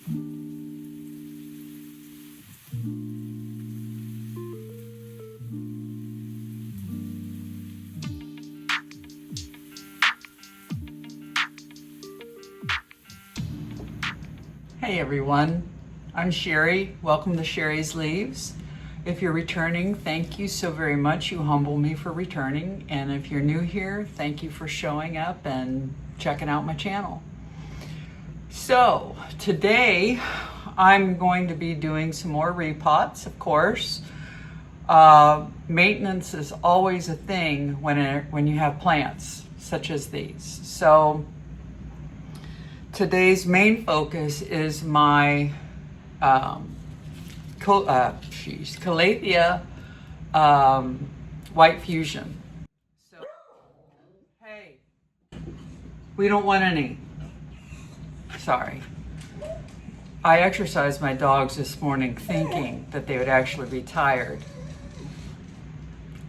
Hey everyone, I'm Sheri. Welcome to Sheri's Leaves. If you're returning, thank you so very much. You humble me for returning. And if you're new here, thank you for showing up and checking out my channel. So today I'm going to be doing some more repots, of course. Maintenance is always a thing when you have plants such as these. So today's main focus is my Calathea white fusion. So, hey, we don't want any. Sorry. I exercised my dogs this morning thinking that they would actually be tired.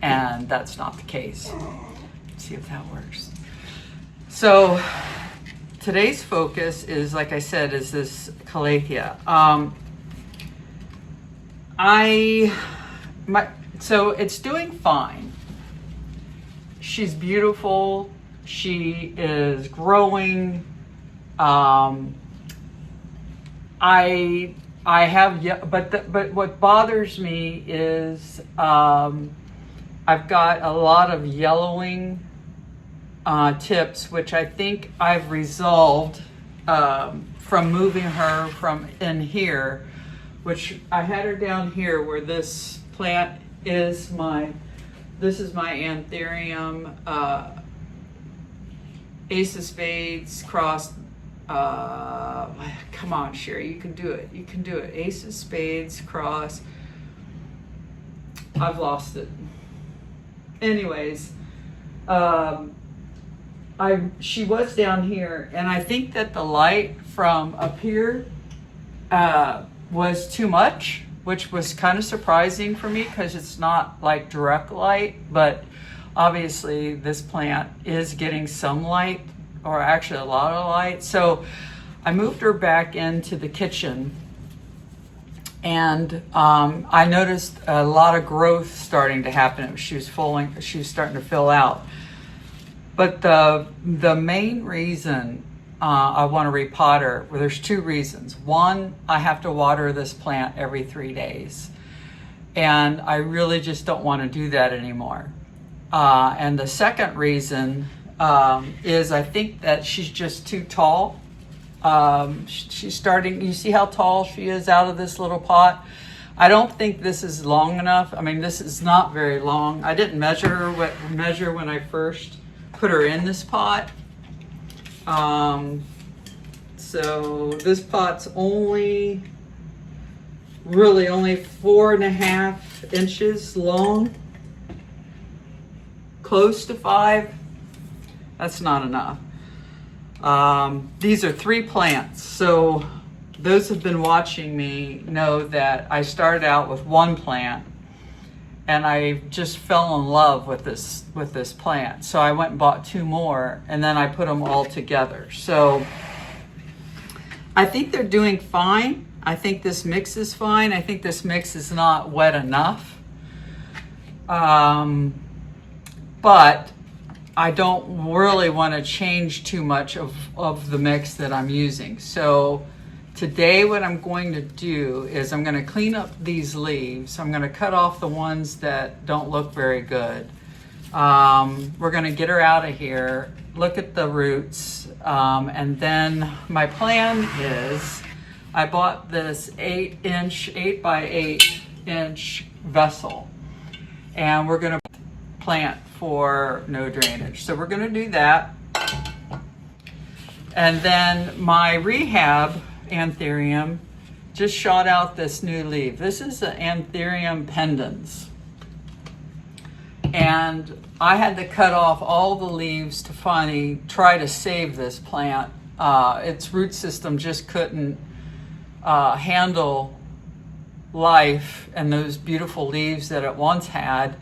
And that's not the case. Let's see if that works. So, today's focus is, like I said, is this Calathea. So it's doing fine. She's beautiful. She is growing. I have, but what bothers me is I've got a lot of yellowing tips, which I think I've resolved from moving her from in here, which I had her down here where this plant is this is my Anthurium Ace of Spades cross. Come on, Sheri, you can do it. You can do it. Ace of Spades cross. I've lost it. Anyways, she was down here, and I think that the light from up here was too much, which was kind of surprising for me because it's not like direct light, but obviously this plant is getting some light, or actually a lot of light. So I moved her back into the kitchen, and I noticed a lot of growth starting to happen. She was starting to fill out. But the main reason I want to repot her, well, there's two reasons. One, I have to water this plant every 3 days, and I really just don't want to do that anymore. And the second reason is I think that she's just too tall. She's starting, you see how tall she is out of this little pot? I don't think this is long enough. I mean, this is not very long. I didn't measure when I first put her in this pot. So this pot's only 4.5 inches long, close to 5. That's not enough. These are 3 plants. So those who've been watching me know that I started out with 1 plant, and I just fell in love with this plant. So I went and bought 2 more, and then I put them all together. So I think they're doing fine. I think this mix is fine. I think this mix is not wet enough. But I don't really want to change too much of the mix that I'm using. So today what I'm going to do is I'm going to clean up these leaves. I'm going to cut off the ones that don't look very good. We're going to get her out of here, look at the roots, and then my plan is I bought this 8 by 8 inch vessel, and we're going to plant for no drainage. So we're going to do that. And then my rehab Anthurium just shot out this new leaf. This is the Anthurium Pendens. And I had to cut off all the leaves to finally try to save this plant. Its root system just couldn't handle life and those beautiful leaves that it once had.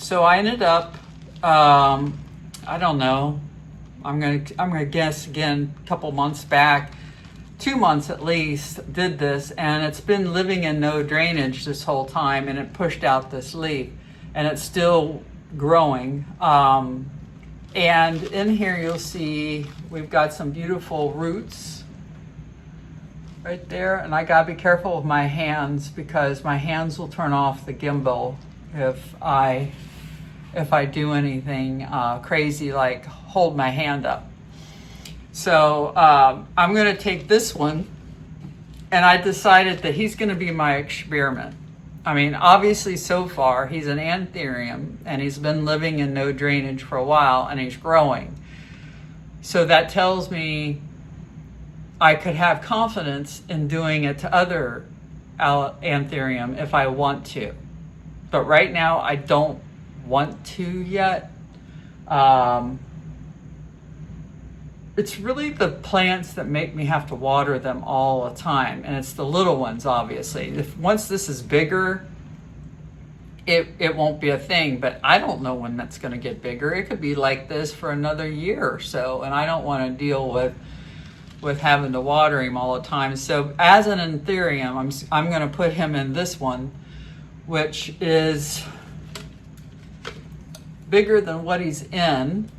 So I ended up, I don't know, I'm gonna guess again, a couple months back, 2 months at least, did this, and it's been living in no drainage this whole time, and it pushed out this leaf, and it's still growing. And in here you'll see we've got some beautiful roots right there, and I gotta be careful with my hands because my hands will turn off the gimbal if I do anything crazy like hold my hand up. So I'm going to take this one, and I decided that he's going to be my experiment. I mean, obviously so far he's an Anthurium, and he's been living in no drainage for a while, and he's growing. So that tells me I could have confidence in doing it to other Anthurium if I want to. But right now I don't want to yet. It's really the plants that make me have to water them all the time, and it's the little ones, obviously. Once this is bigger, it won't be a thing, but I don't know when that's going to get bigger. It could be like this for another year or so, and I don't want to deal with having to water him all the time. So as an Anthurium, I'm going to put him in this one, which is bigger than what he's in.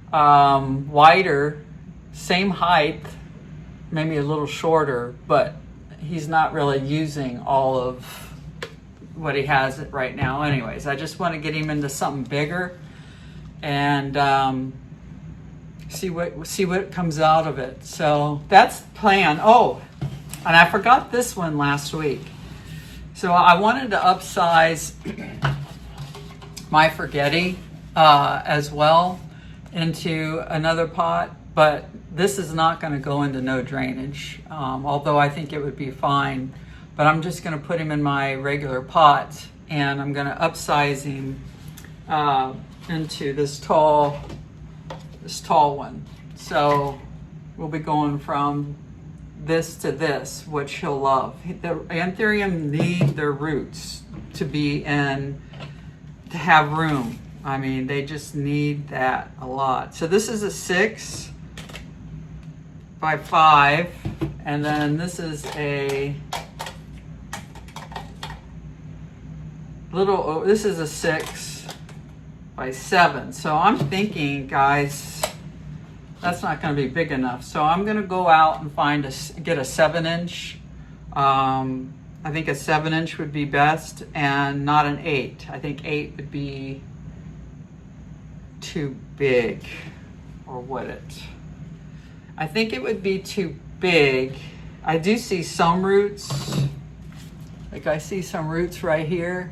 Wider, same height, maybe a little shorter, but he's not really using all of what he has right now. Anyways, I just want to get him into something bigger and see what comes out of it. So that's the plan. Oh, and I forgot this one last week. So I wanted to upsize my Forgetti as well into another pot, but this is not going to go into no drainage, although I think it would be fine. But I'm just going to put him in my regular pot, and I'm going to upsize him into this tall one. So we'll be going from this to this, which he'll love. The Anthurium need their roots to have room. I mean, they just need that a lot. So this is a 6 by 5, and then this is a this is a 6 by 7. So I'm thinking, guys, that's not going to be big enough. So I'm going to go out and get a 7-inch. I think a 7-inch would be best, and not an 8. I think 8 would be too big, or would it? I think it would be too big. I do see some roots, like I see some roots right here,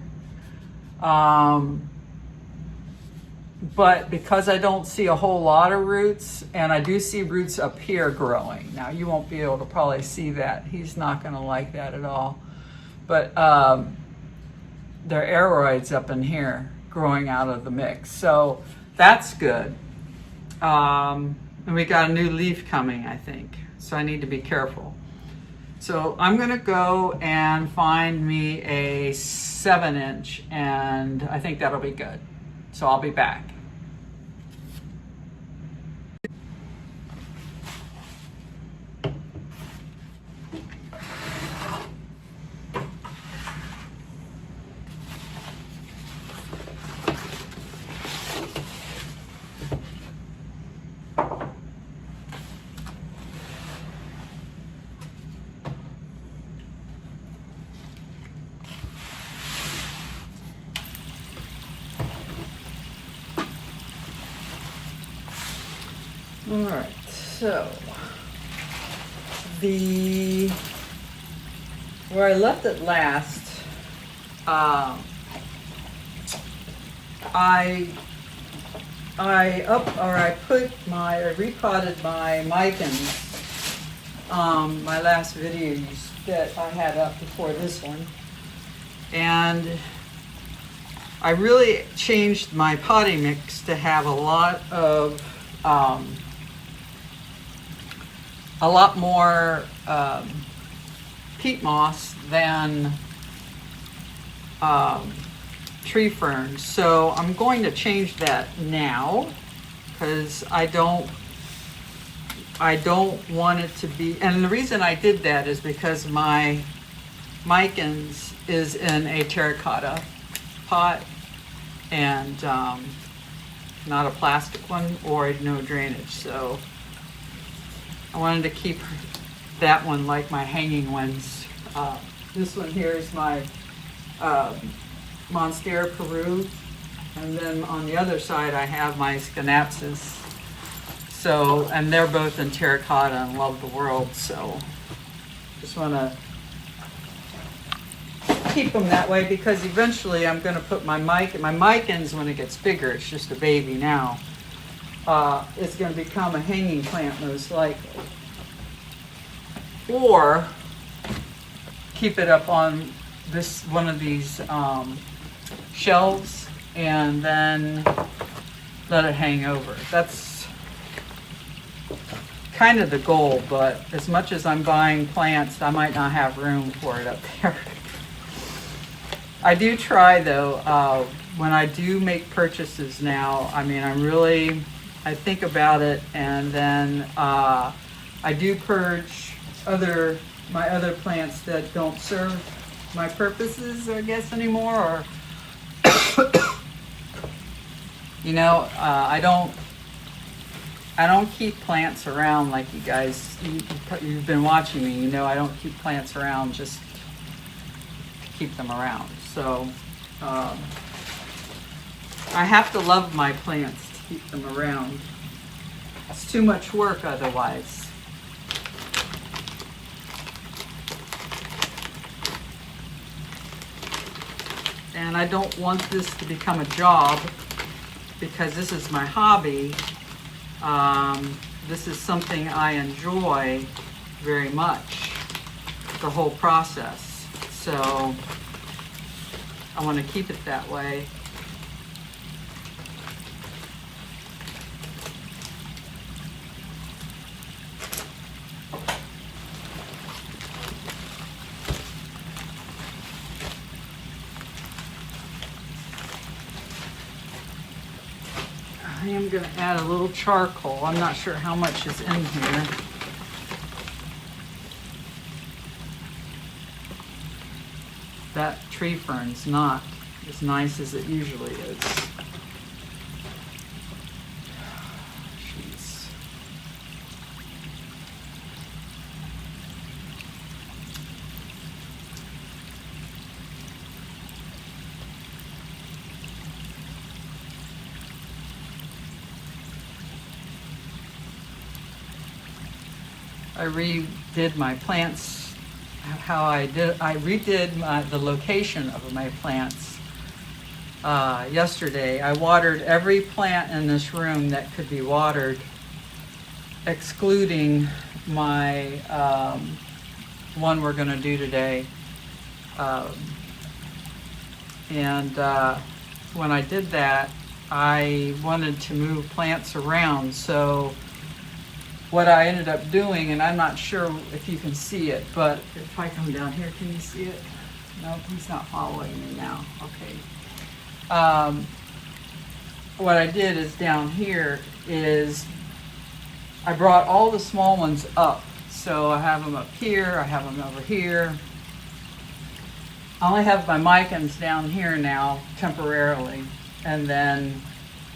but because I don't see a whole lot of roots, and I do see roots up here growing. Now you won't be able to probably see that. He's not going to like that at all, but there are aeroids up in here growing out of the mix, so that's good. And we got a new leaf coming, I think, so I need to be careful. So I'm gonna go and find me a 7-inch, and I think that'll be good. So I'll be back. All right, so where I left it last, I repotted my micans, my last video that I had up before this one, and I really changed my potting mix to have a lot more peat moss than tree ferns. So I'm going to change that now, because I don't I don't want it to be, and the reason I did that is because my Micans is in a terracotta pot, and not a plastic one or no drainage. So I wanted to keep that one like my hanging ones. This one here is my Monstera Peru, and then on the other side I have my Schinapsis. So, and they're both in terracotta and love the world, so just want to keep them that way, because eventually I'm going to put my Micans, when it gets bigger, it's just a baby now, it's going to become a hanging plant most likely. Or keep it up on this one of these shelves and then let it hang over. That's kind of the goal, but as much as I'm buying plants, I might not have room for it up there. I do try though, when I do make purchases now, I mean, I think about it, and then I do purge my other plants that don't serve my purposes, I guess, anymore, or you know, I don't keep plants around like you guys, you've been watching me, you know, I don't keep plants around just to keep them around. So I have to love my plants to keep them around. It's too much work otherwise. And I don't want this to become a job, because this is my hobby. This is something I enjoy very much, the whole process. So I want to keep it that way. I am going to add a little charcoal. I'm not sure how much is in here. That tree fern's not as nice as it usually is. Jeez. I redid my plants. I redid the location of my plants yesterday. I watered every plant in this room that could be watered, excluding my one we're going to do today. When I did that, I wanted to move plants around. So what I ended up doing, and I'm not sure if you can see it, but if I come down here, can you see it? No, he's not following me now. Okay. What I did is down here is I brought all the small ones up. So I have them up here, I have them over here. I only have my Micans down here now temporarily, and then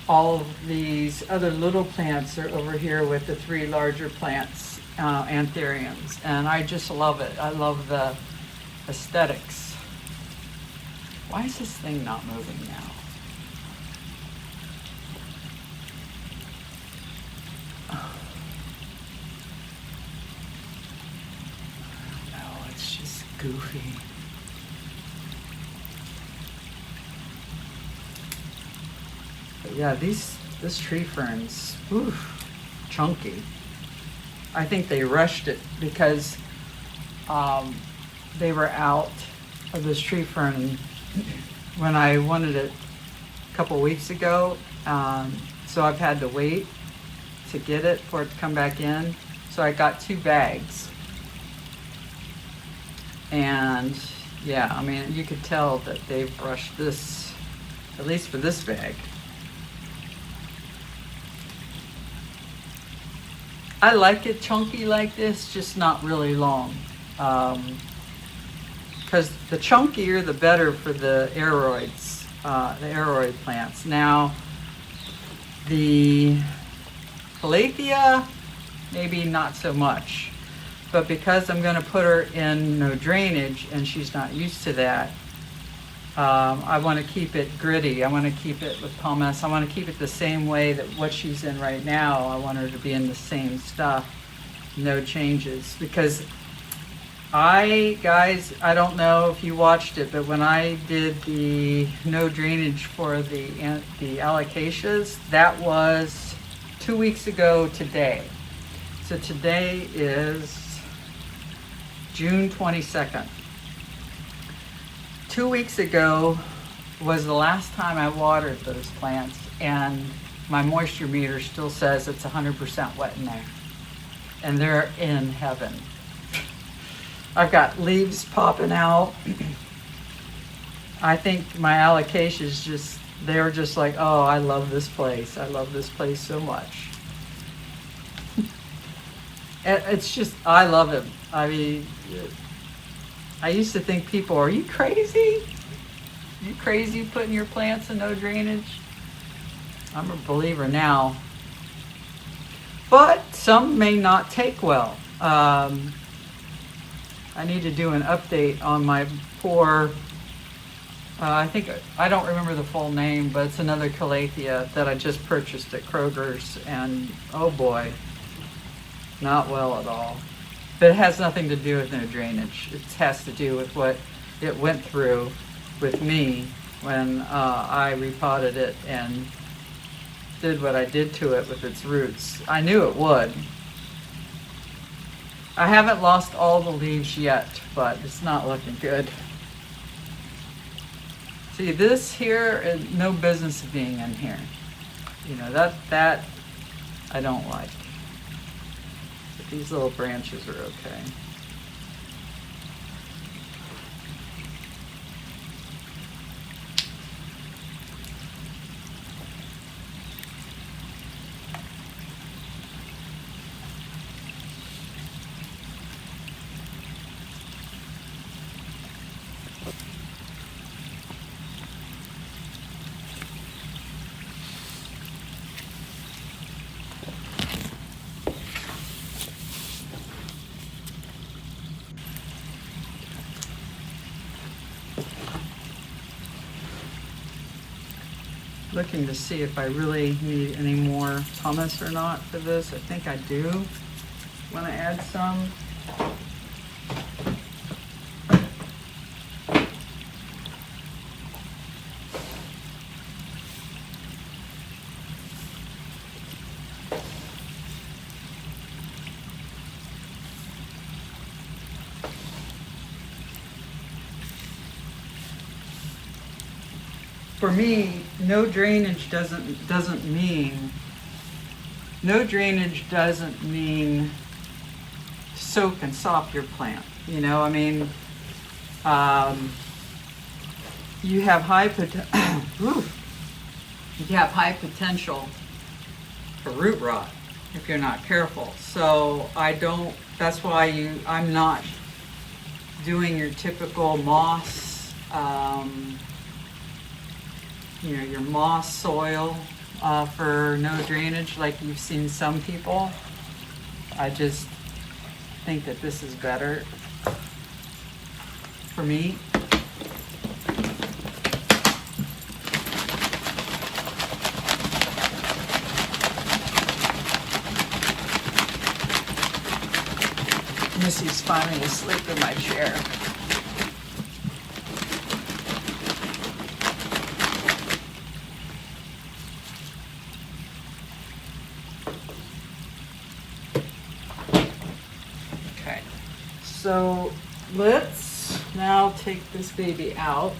all of these other little plants are over here with the three larger plants, Anthuriums, and I just love it. I love the aesthetics. Why is this thing not moving now? No, it's just goofy. But yeah, this tree fern's chunky. I think they rushed it because they were out of this tree fern when I wanted it a couple weeks ago. So I've had to wait to get it for it to come back in. So I got 2 bags. And yeah, I mean, you could tell that they've rushed this, at least for this bag. I like it chunky like this, just not really long. Because the chunkier, the better for the aeroids, the aeroid plants. Now, the Calathea, maybe not so much. But because I'm going to put her in no drainage and she's not used to that, I want to keep it gritty. I want to keep it with pumice. I want to keep it the same way that what she's in right now. I want her to be in the same stuff, no changes. Because guys, I don't know if you watched it, but when I did the no drainage for the alocasias, that was 2 weeks ago today. So today is June 22nd. 2 weeks ago was the last time I watered those plants, and my moisture meter still says it's 100% wet in there. And they're in heaven. I've got leaves popping out. I think my alocasias they were just like, oh, I love this place. I love this place so much. It's just, I love it. I mean, I used to think people, are you crazy? You crazy putting your plants in no drainage? I'm a believer now. But some may not take well. I need to do an update on my poor, I don't remember the full name, but it's another Calathea that I just purchased at Kroger's, and oh boy, not well at all. But it has nothing to do with no drainage. It has to do with what it went through with me when I repotted it and did what I did to it with its roots. I knew it would. I haven't lost all the leaves yet, but it's not looking good. See, this here is no business of being in here. You know, that I don't like. But these little branches are okay. Looking to see if I really need any more pumice or not for this. I think I do want to add some. For me, no drainage doesn't mean soak and sop your plant. You know, I mean, you have high potential for root rot if you're not careful. So that's why I'm not doing your typical moss. You know, your moss soil for no drainage like you've seen some people. I just think that this is better for me. Missy's finally asleep in my chair. So let's now take this baby out.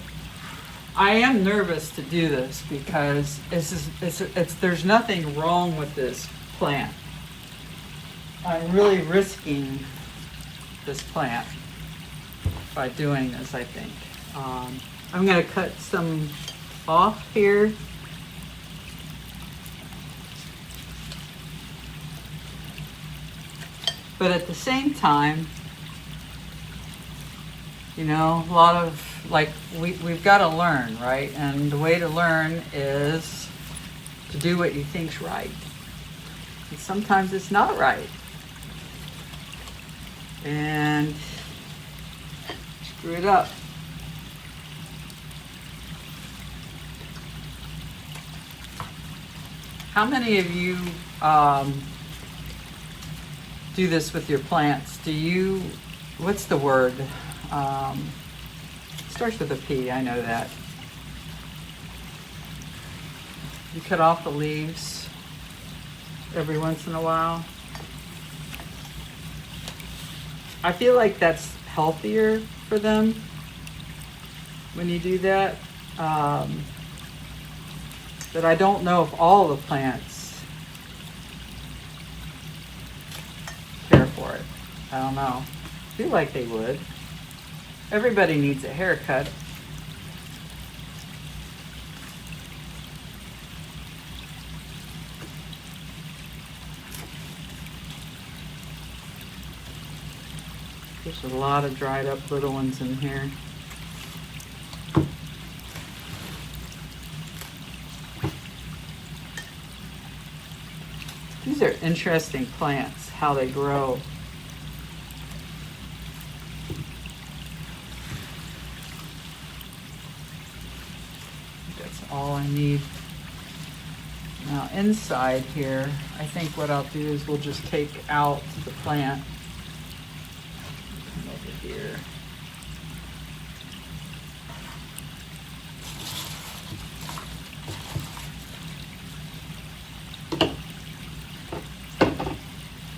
I am nervous to do this because there's nothing wrong with this plant. I'm really risking this plant by doing this, I think. I'm going to cut some off here. But at the same time, you know, a lot of, like, we've got to learn, right? And the way to learn is to do what you think's right. And sometimes it's not right. And screw it up. How many of you do this with your plants? Do you, what's the word? Starts with a P, I know that. You cut off the leaves every once in a while. I feel like that's healthier for them when you do that. But I don't know if all the plants care for it. I don't know. I feel like they would. Everybody needs a haircut. There's a lot of dried up little ones in here. These are interesting plants, how they grow. That's all I need. Now inside here, I think what I'll do is we'll just take out the plant. Come over here.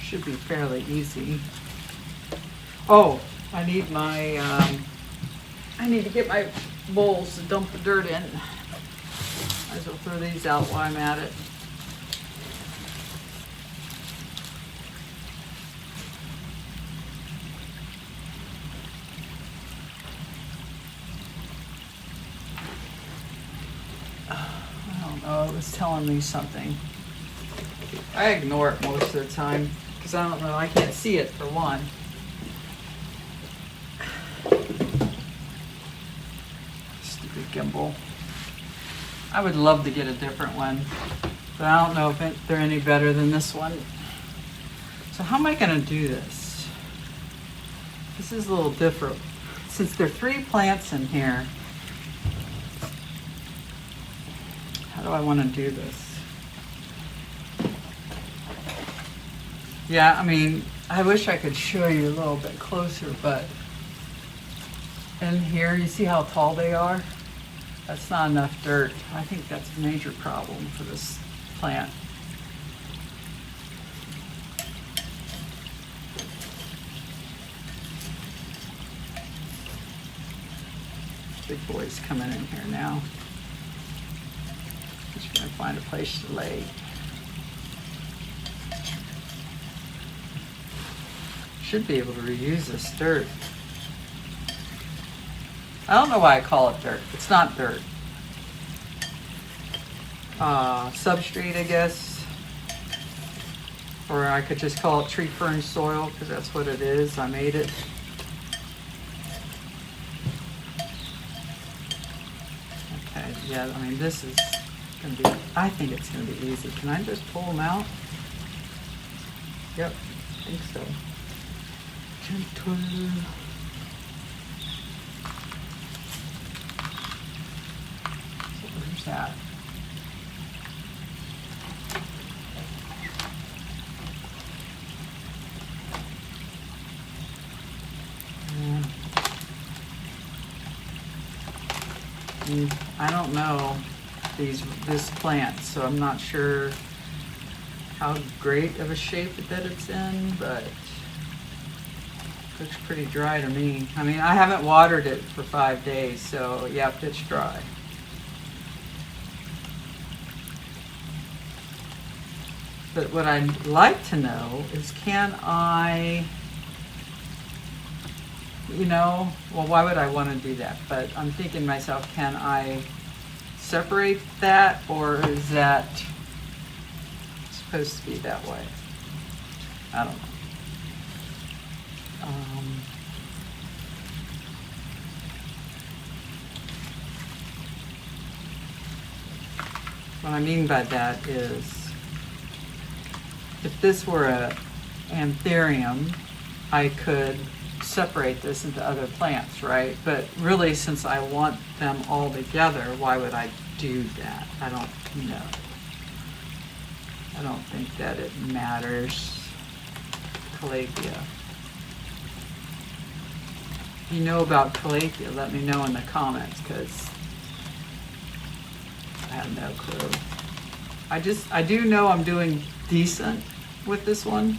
Should be fairly easy. Oh, I need my, I need to get my bowls to dump the dirt in. Might as well throw these out while I'm at it. I don't know, it was telling me something. I ignore it most of the time because I don't know, I can't see it for one. Stupid gimbal. I would love to get a different one, but I don't know if they're any better than this one. So how am I going to do this? This is a little different. Since there are 3 plants in here, how do I want to do this? Yeah, I mean, I wish I could show you a little bit closer, but in here, you see how tall they are? That's not enough dirt. I think that's a major problem for this plant. Big boy's coming in here now. Just gonna find a place to lay. Should be able to reuse this dirt. I don't know why I call it dirt. It's not dirt. Substrate, I guess. Or I could just call it tree fern soil because that's what it is. I made it. Okay, yeah, I mean, this is gonna be, I think it's gonna be easy. Can I just pull them out? Yep, I think so. Gentle. So where's that? I don't know this plant, so I'm not sure how great of a shape that it's in, but looks pretty dry to me. I mean, I haven't watered it for 5 days, so yep, it's dry. But what I'd like to know is, can I, you know, well, why would I want to do that? But I'm thinking to myself, can I separate that, or is that supposed to be that way? I don't know. What I mean by that is, if this were a Anthurium, I could separate this into other plants, right? But really, since I want them all together, why would I do that? I don't know. I don't think that it matters. Calathea. If you know about Calathea, let me know in the comments, because I have no clue. I do know I'm doing decent with this one.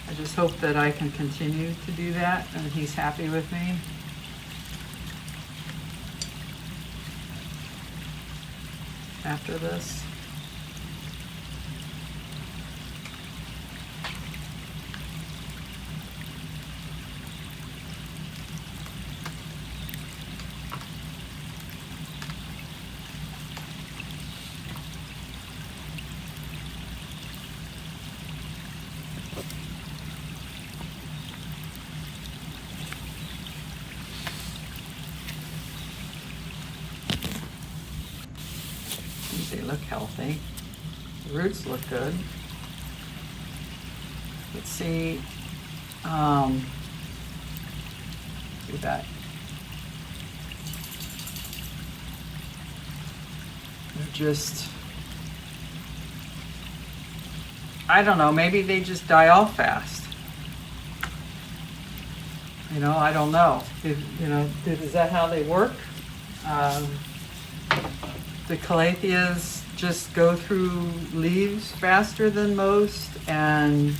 I just hope that I can continue to do that and he's happy with me. After this. They look healthy. The roots look good. Let's see. See that. They're just, I don't know, maybe they just die off fast. You know, I don't know. Is that how they work? The Calatheas just go through leaves faster than most, and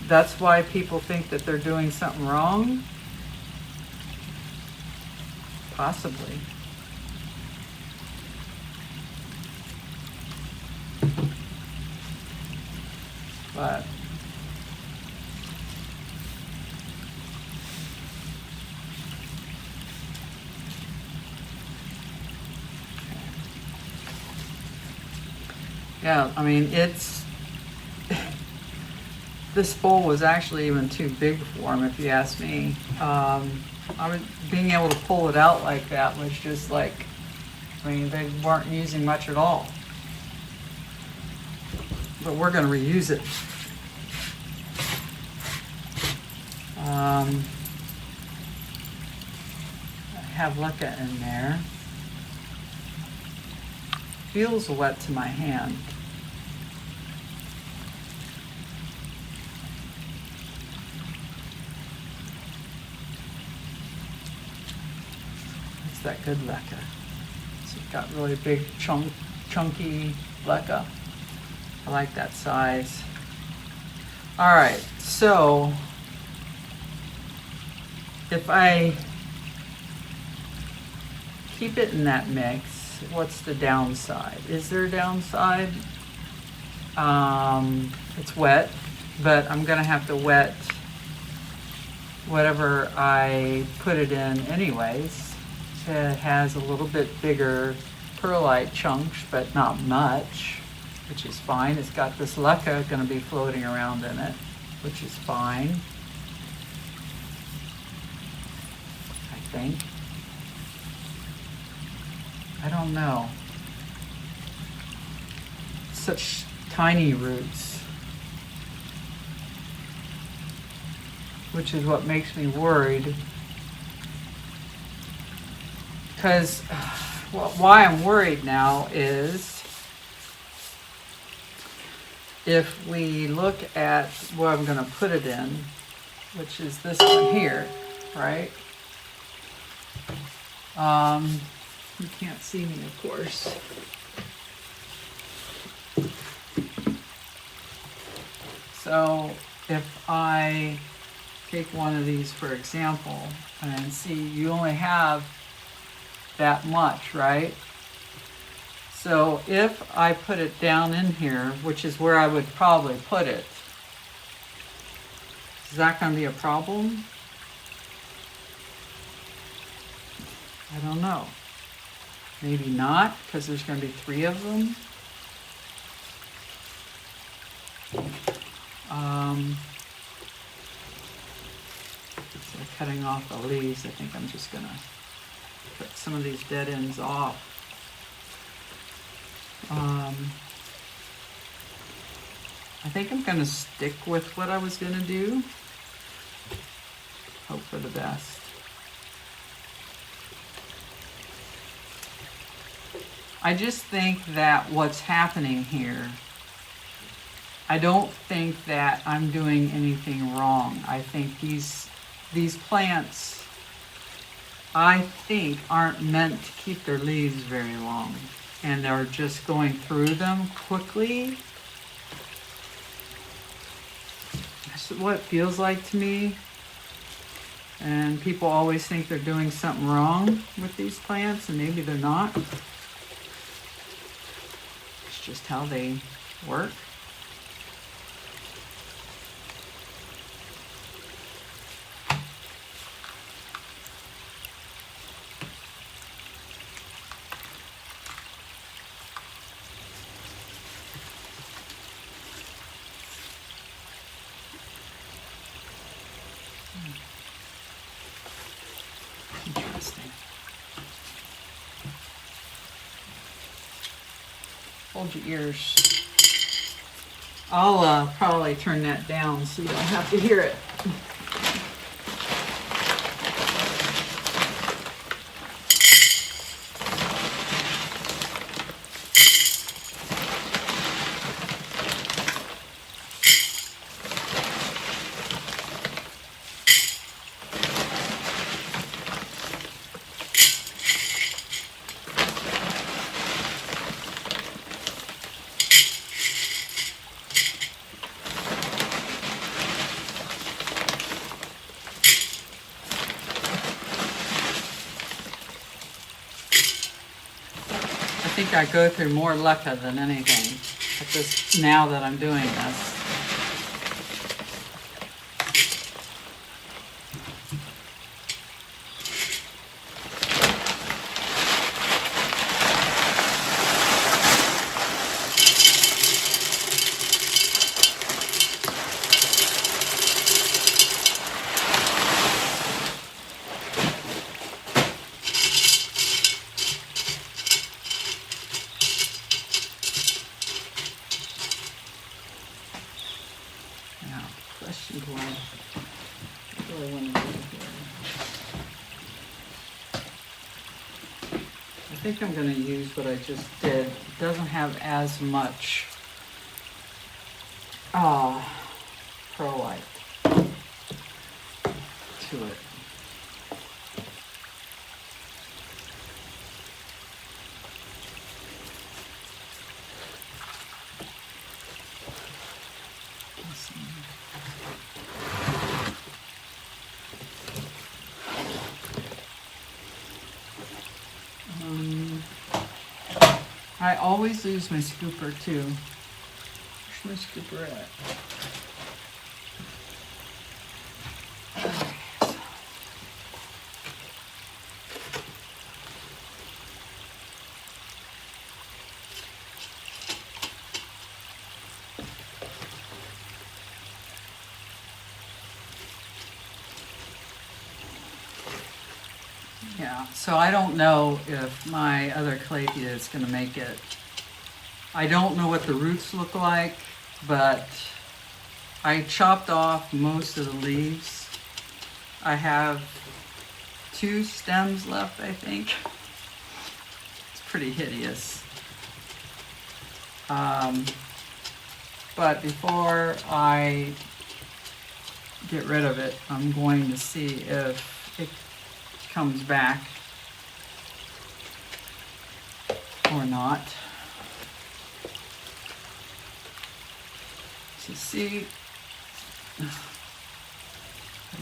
that's why people think that they're doing something wrong? Possibly. But yeah, I mean, this bowl was actually even too big for him, if you ask me. Being able to pull it out like that was just like, I mean, they weren't using much at all. But we're going to reuse it. I have Leca in there. Feels wet to my hand. It's that good leca. So it's got really big, chunky leca. I like that size. All right, so if I keep it in that mix, what's the downside? Is there a downside? It's wet, but I'm gonna have to wet whatever I put it in anyways. It has a little bit bigger perlite chunks, but not much, which is fine. It's got this leca gonna be floating around in it, which is fine, I think. I don't know. Such tiny roots, which is what makes me worried. Because why I'm worried now is if we look at where I'm going to put it in, which is this one here, right? You can't see me, of course. So if I take one of these, for example, and see, you only have that much, right? So if I put it down in here, which is where I would probably put it, is that going to be a problem? I don't know. Maybe not, because there's going to be 3 of them. cutting off the leaves, I think I'm just gonna cut some of these dead ends off. I think I'm gonna stick with what I was gonna do. Hope for the best. I just think that what's happening here, I don't think that I'm doing anything wrong. I think these plants, I think, aren't meant to keep their leaves very long, and they're just going through them quickly. That's what it feels like to me. And people always think they're doing something wrong with these plants, and maybe they're not. It's just how they work. Interesting. Hold your ears. I'll probably turn that down so you don't have to hear it. I think I go through more leca than anything at this, now that I'm doing this. I think I'm going to use what I just did. It doesn't have as much perlite to it. I always lose my scooper too. Where's my scooper at? Yeah, so I don't know if my other Calathea is going to make it. I don't know what the roots look like, but I chopped off most of the leaves. I have 2 stems left, I think. It's pretty hideous. But before I get rid of it, I'm going to see if it comes back or not. So see, I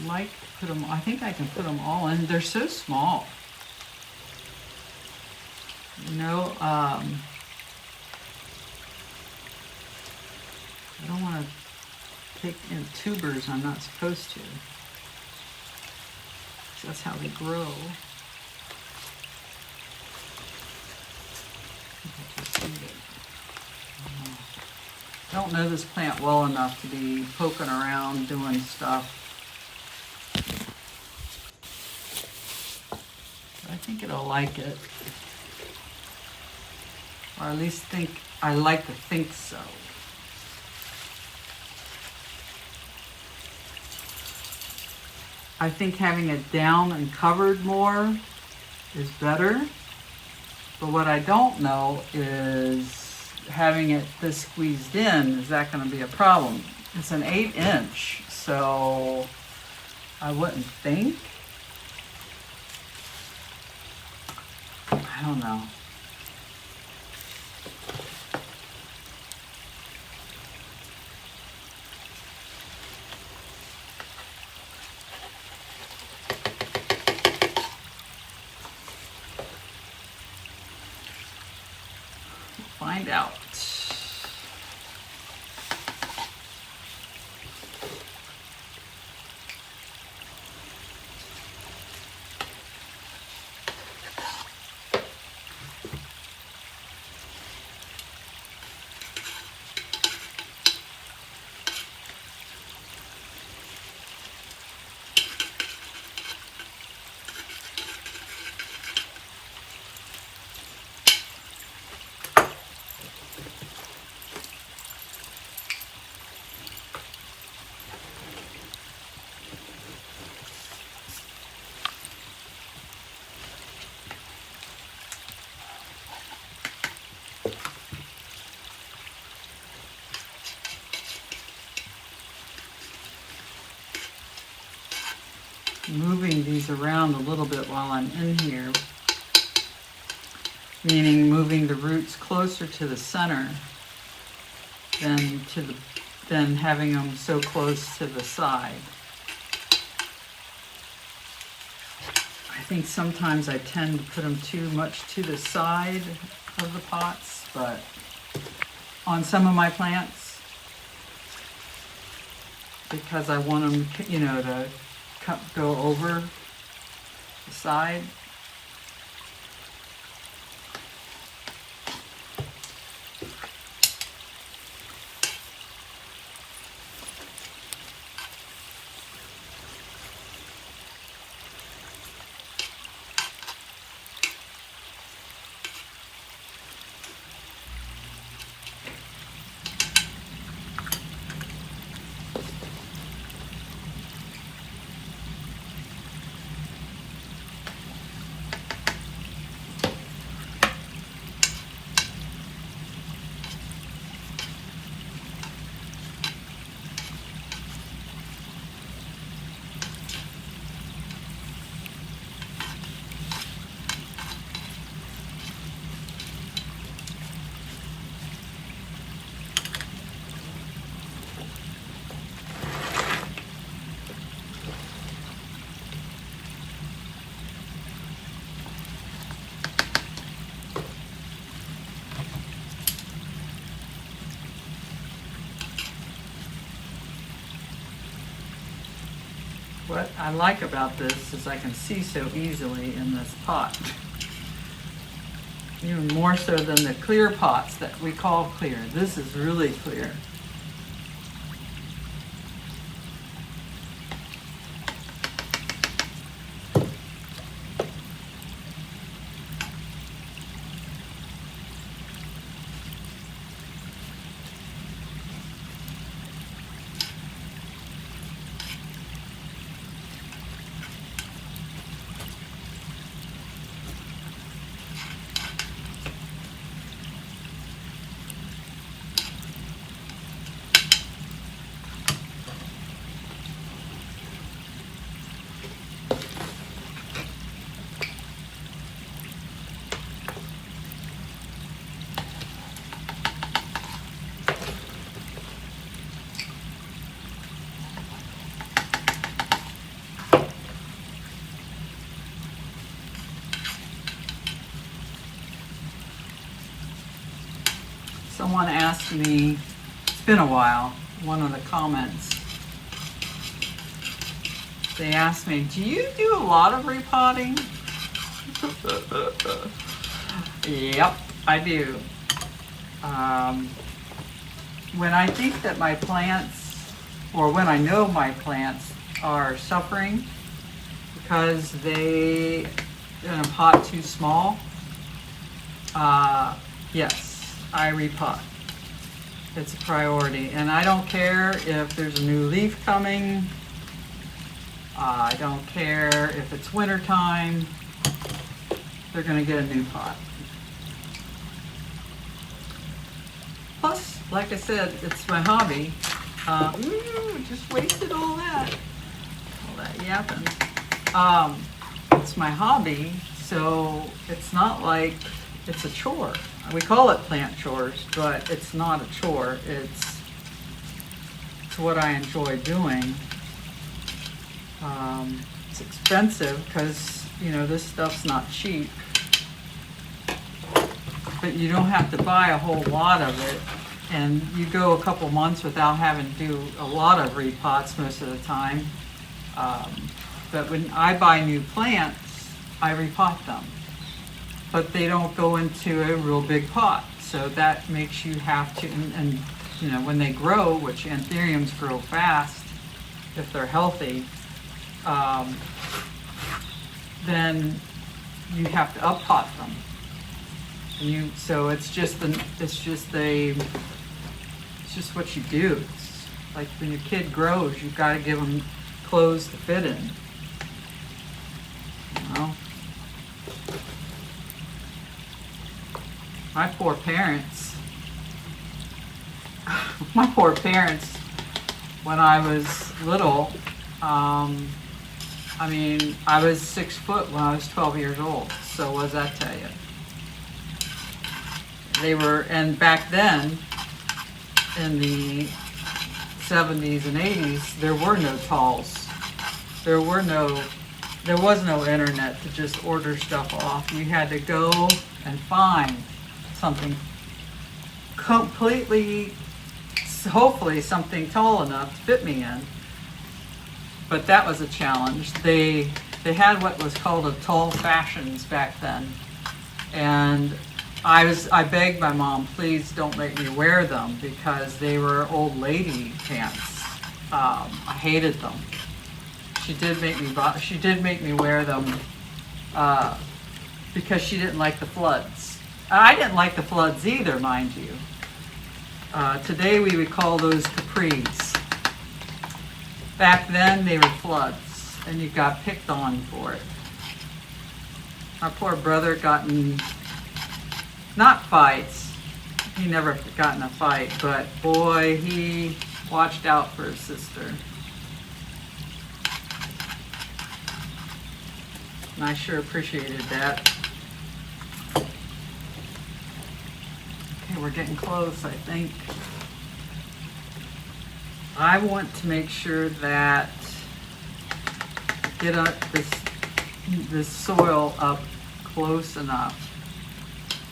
like to put them, I think I can put them all in. They're so small. You know, I don't want to take in tubers I'm not supposed to. That's how they grow. I don't know this plant well enough to be poking around doing stuff. I think it'll like it. Or at least I like to think so. I think having it down and covered more is better. But what I don't know is having it this squeezed in, is that going to be a problem? It's an 8-inch, so I wouldn't think. I don't know. Find out. Moving these around a little bit while I'm in here, meaning moving the roots closer to the center than having them so close to the side. I think sometimes I tend to put them too much to the side of the pots, but on some of my plants, because I want them, you know, to go over the side. What I like about this is I can see so easily in this pot. Even more so than the clear pots that we call clear. This is really clear. Someone asked me, it's been a while, one of the comments, they asked me, do you do a lot of repotting? Yep, I do. When I think that my plants, or when I know my plants are suffering because they in a pot too small, yes, I repot. It's a priority, and I don't care if there's a new leaf coming. I don't care if it's winter time. They're going to get a new pot. Plus, like I said, it's my hobby. Just wasted all that yapping. It's my hobby, so it's not like it's a chore. We call it plant chores, but it's not a chore. It's what I enjoy doing. It's expensive because, you know, this stuff's not cheap. But you don't have to buy a whole lot of it. And you go a couple months without having to do a lot of repots most of the time. But when I buy new plants, I repot them. But they don't go into a real big pot. So that makes you have to, and you know, when they grow, which anthuriums grow fast, if they're healthy, then you have to up-pot them. And so it's just what you do. It's like when your kid grows, you've got to give them clothes to fit in. You know? My poor parents, when I was little, I mean, I was 6 foot when I was 12 years old. So what does that tell you? They were, and back then, in the 70s and 80s, there were no talls. There was no internet to just order stuff off. You had to go and find something completely, hopefully something tall enough to fit me in. But that was a challenge. They had what was called a tall fashions back then. And I begged my mom, please don't make me wear them because they were old lady pants. I hated them. She did make me wear them because she didn't like the floods. I didn't like the floods either, mind you. Today we would call those capris. Back then they were floods, and you got picked on for it. My poor brother got in, not fights, he never got in a fight, but boy, he watched out for his sister. And I sure appreciated that. Okay, we're getting close, I think. I want to make sure that get up this soil up close enough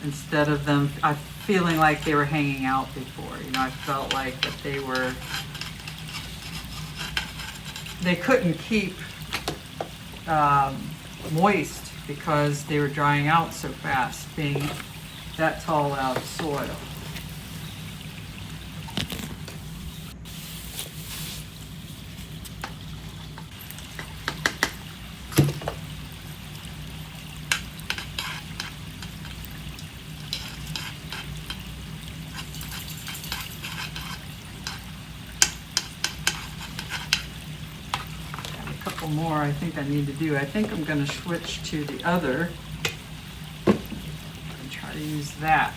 instead of them feeling like they were hanging out before. You know, I felt like that they couldn't keep moist because they were drying out so fast, being that tall out of soil. More I think I need to do. I think I'm going to switch to the other and try to use that.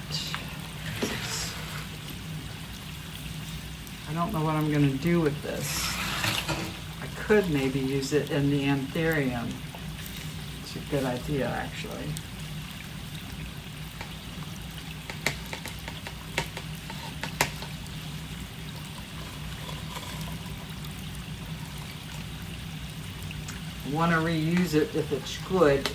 I don't know what I'm going to do with this. I could maybe use it in the Anthurium. It's a good idea, actually. Want to reuse it if it's good.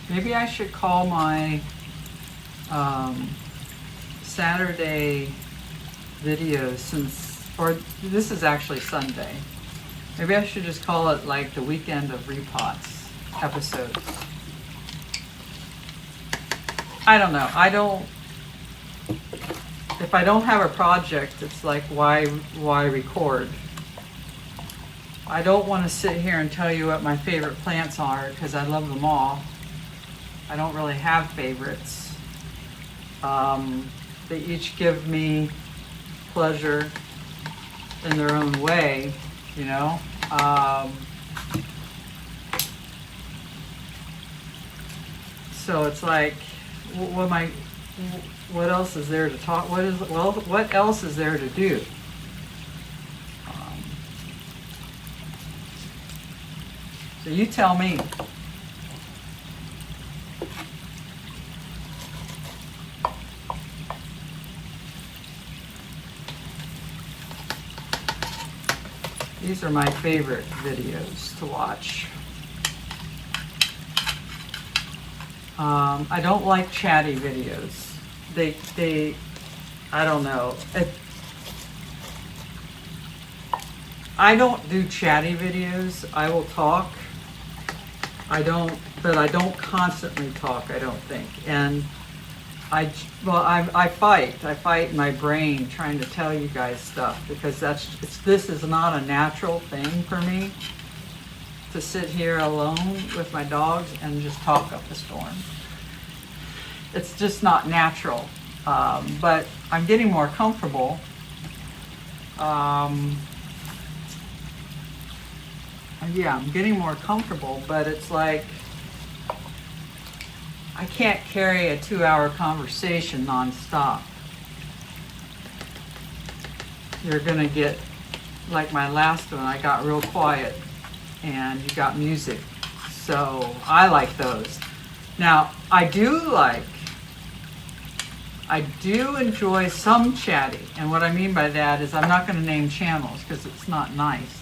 Maybe I should call my Saturday videos since, or this is actually Sunday. Maybe I should just call it like the weekend of repots episodes. I don't know. If I don't have a project, it's like, why record? I don't want to sit here and tell you what my favorite plants are because I love them all. I don't really have favorites. They each give me pleasure in their own way, you know. So it's like, what else is there to talk? What else is there to do? So you tell me. These are my favorite videos to watch. I don't like chatty videos. I don't know. I don't do chatty videos. I will talk. But I don't constantly talk, I don't think. And I fight in my brain trying to tell you guys stuff because this is not a natural thing for me to sit here alone with my dogs and just talk up a storm. It's just not natural. But I'm getting more comfortable. Yeah, I'm getting more comfortable, but it's like I can't carry a 2-hour conversation nonstop. You're gonna get, like my last one, I got real quiet and you got music. So I like those. Now, I do enjoy some chatty. And what I mean by that is I'm not gonna name channels because it's not nice.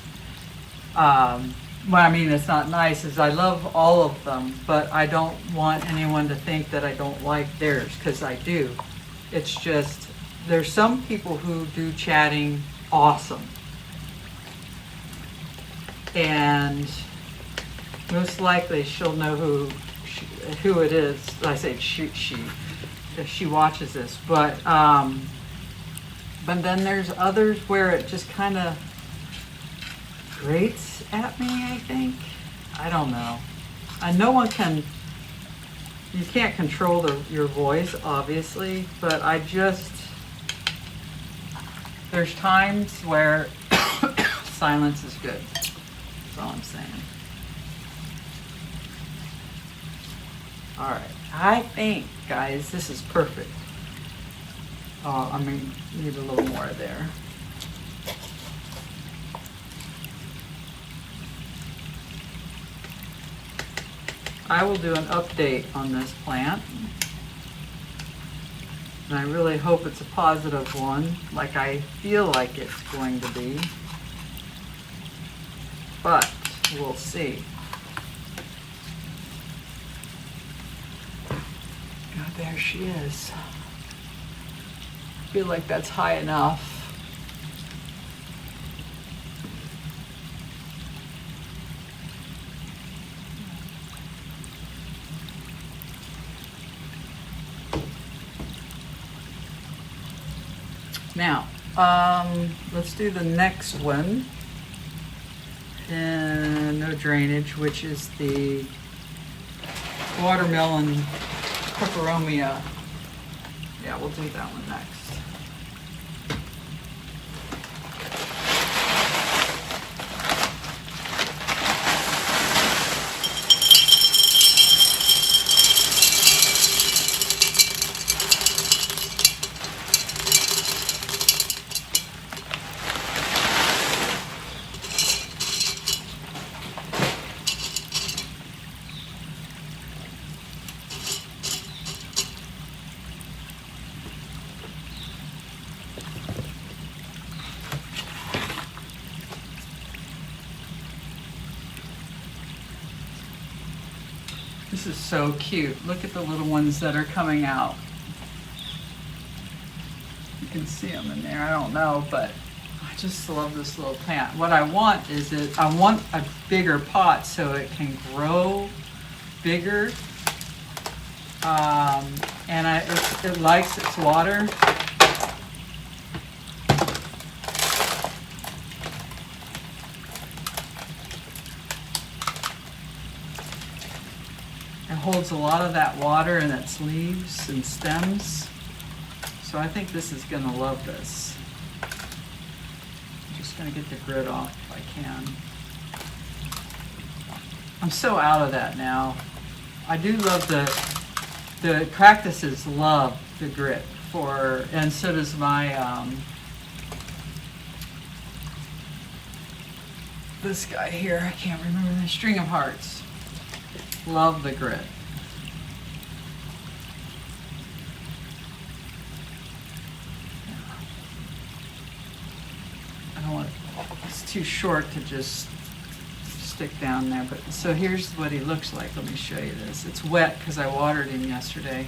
What I mean it's not nice is I love all of them, but I don't want anyone to think that I don't like theirs, because I do. It's just, there's some people who do chatting awesome. And most likely she'll know who it is. I say she if she watches this, but then there's others where it just kind of grates at me, I think. I don't know. And you can't control your voice, obviously, but there's times where silence is good. That's all I'm saying. All right. I think, guys, this is perfect. Oh, I mean, need a little more there. I will do an update on this plant. And I really hope it's a positive one, like I feel like it's going to be. But we'll see. God, there she is. I feel like that's high enough. Now, let's do the next one. And no drainage, which is the watermelon Pepperomia. Yeah, we'll do that one next. This is so cute. Look at the little ones that are coming out. You can see them in there, I don't know, but I just love this little plant. What I want is I want a bigger pot so it can grow bigger. And it likes its water. It holds a lot of that water in its leaves and stems. So I think this is gonna love this. I'm just gonna get the grit off if I can. I'm so out of that now. I do love the cactuses love the grit and so does my, this guy here, I can't remember, the string of hearts. Love the grit. I don't want it's too short to just stick down there, but so here's what he looks like. Let me show you this. It's wet because I watered him yesterday,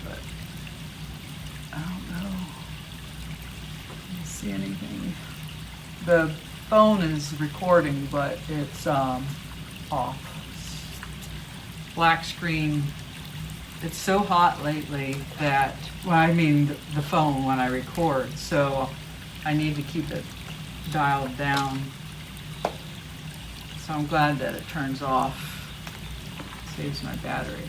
but I don't know. Can you see anything? The phone is recording, but it's off. Black screen. It's so hot lately that, well, I mean the phone when I record, so I need to keep it dialed down. So I'm glad that it turns off. Saves my battery.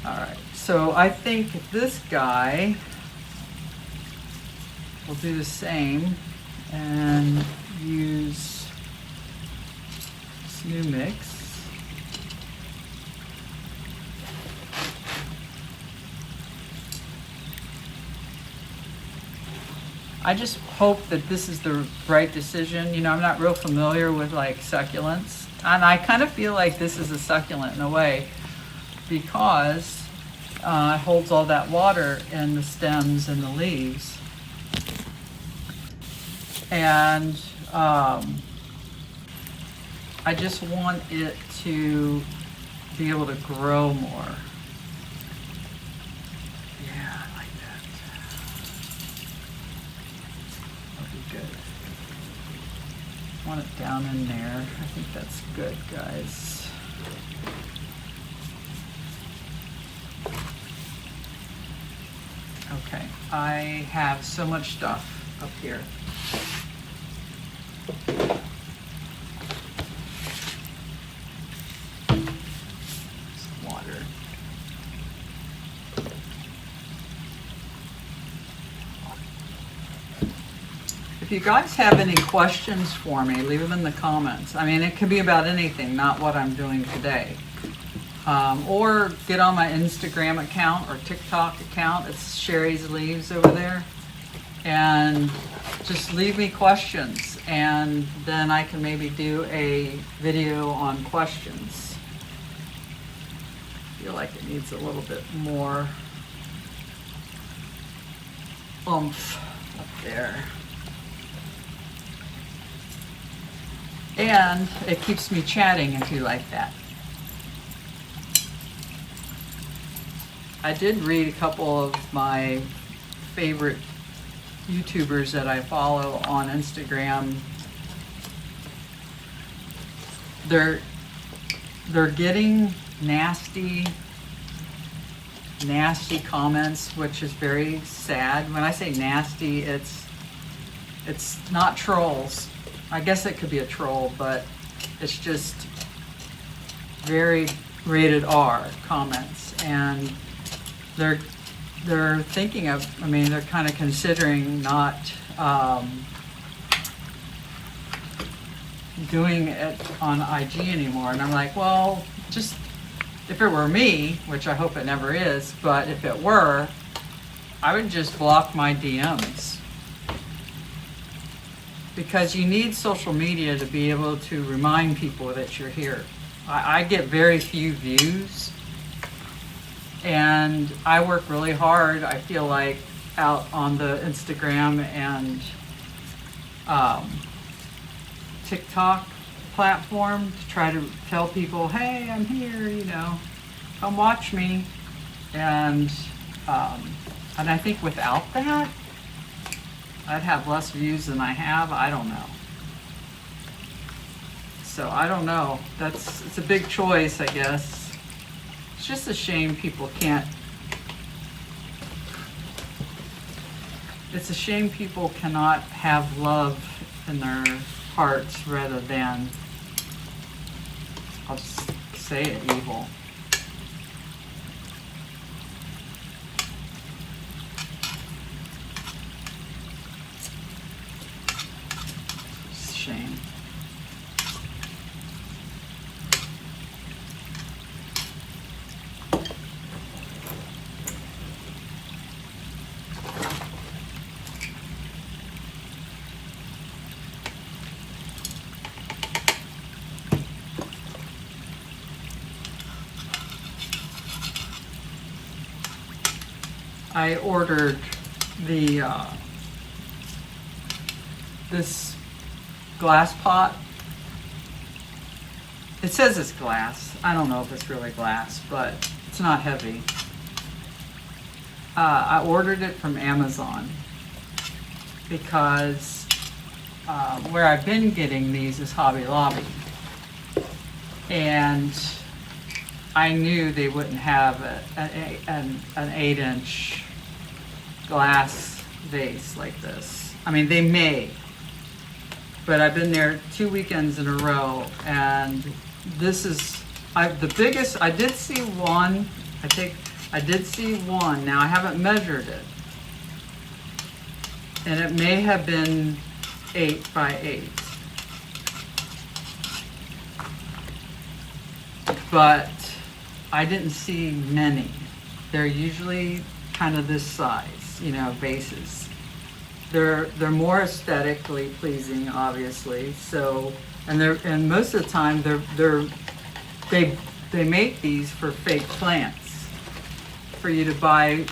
All right, so I think this guy will do the same and use this new mix. I just hope that this is the right decision. You know, I'm not real familiar with like succulents, and I kind of feel like this is a succulent in a way because it holds all that water in the stems and the leaves. And I just want it to be able to grow more. Want it down in there. I think that's good, guys. Okay, I have so much stuff up here. Some water. If you guys have any questions for me, leave them in the comments. I mean, it could be about anything, not what I'm doing today. Or get on my Instagram account or TikTok account. It's Sheri's Leaves over there. And just leave me questions, and then I can maybe do a video on questions. I feel like it needs a little bit more oomph up there. And it keeps me chatting if you like that. I did read a couple of my favorite YouTubers that I follow on Instagram. They're getting nasty comments, which is very sad. When I say nasty, it's not trolls. I guess it could be a troll, but it's just very rated R comments, and they're thinking of, I mean, they're kind of considering not doing it on IG anymore. And I'm like, well, just if it were me, which I hope it never is, but if it were, I would just block my DMs. Because you need social media to be able to remind people that you're here. I get very few views, and I work really hard, I feel like, out on the Instagram and TikTok platform to try to tell people, hey, I'm here, you know, come watch me. And And I think without that, I'd have less views than I have. I don't know. So I don't know. It's a big choice, I guess. It's just a shame people can't. It's a shame people cannot have love in their hearts rather than, I'll just say it, evil. It's a shame. I ordered the this glass pot. It says it's glass. I don't know if it's really glass, but it's not heavy. I ordered it from Amazon because where I've been getting these is Hobby Lobby, and I knew they wouldn't have an 8-inch glass vase like this. I mean, they may, but I've been there 2 weekends in a row, and this is the biggest. I did see one. I think I did see one. Now I haven't measured it, and it may have been 8 by 8. But I didn't see many. They're usually kind of this size, you know, vases. They're more aesthetically pleasing, obviously. So, and most of the time they make these for fake plants, for you to buy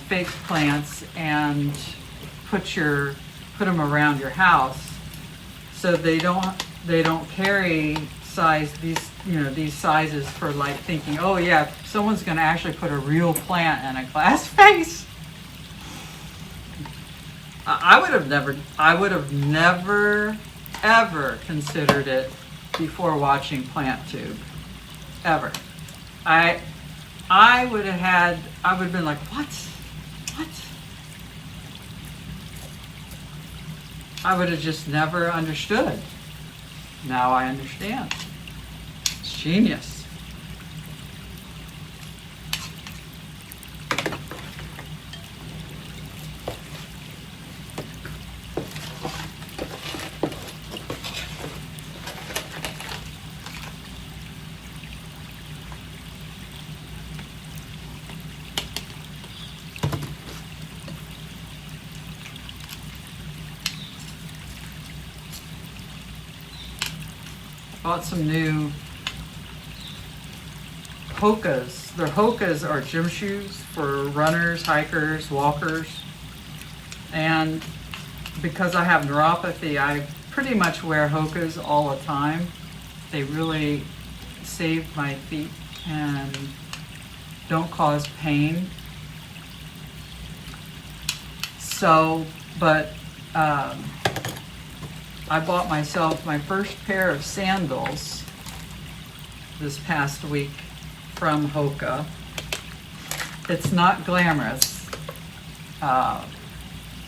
fake plants and put them around your house. So they don't carry these sizes for like thinking, oh yeah, someone's going to actually put a real plant in a glass vase. I would have never ever considered it before watching Plant Tube, ever. I would have been like, what? I would have just never understood. Now I understand. It's genius. Bought some new Hokas. Their Hokas are gym shoes for runners, hikers, walkers. And because I have neuropathy, I pretty much wear Hokas all the time. They really save my feet and don't cause pain. So, but I bought myself my first pair of sandals this past week from Hoka. It's not glamorous.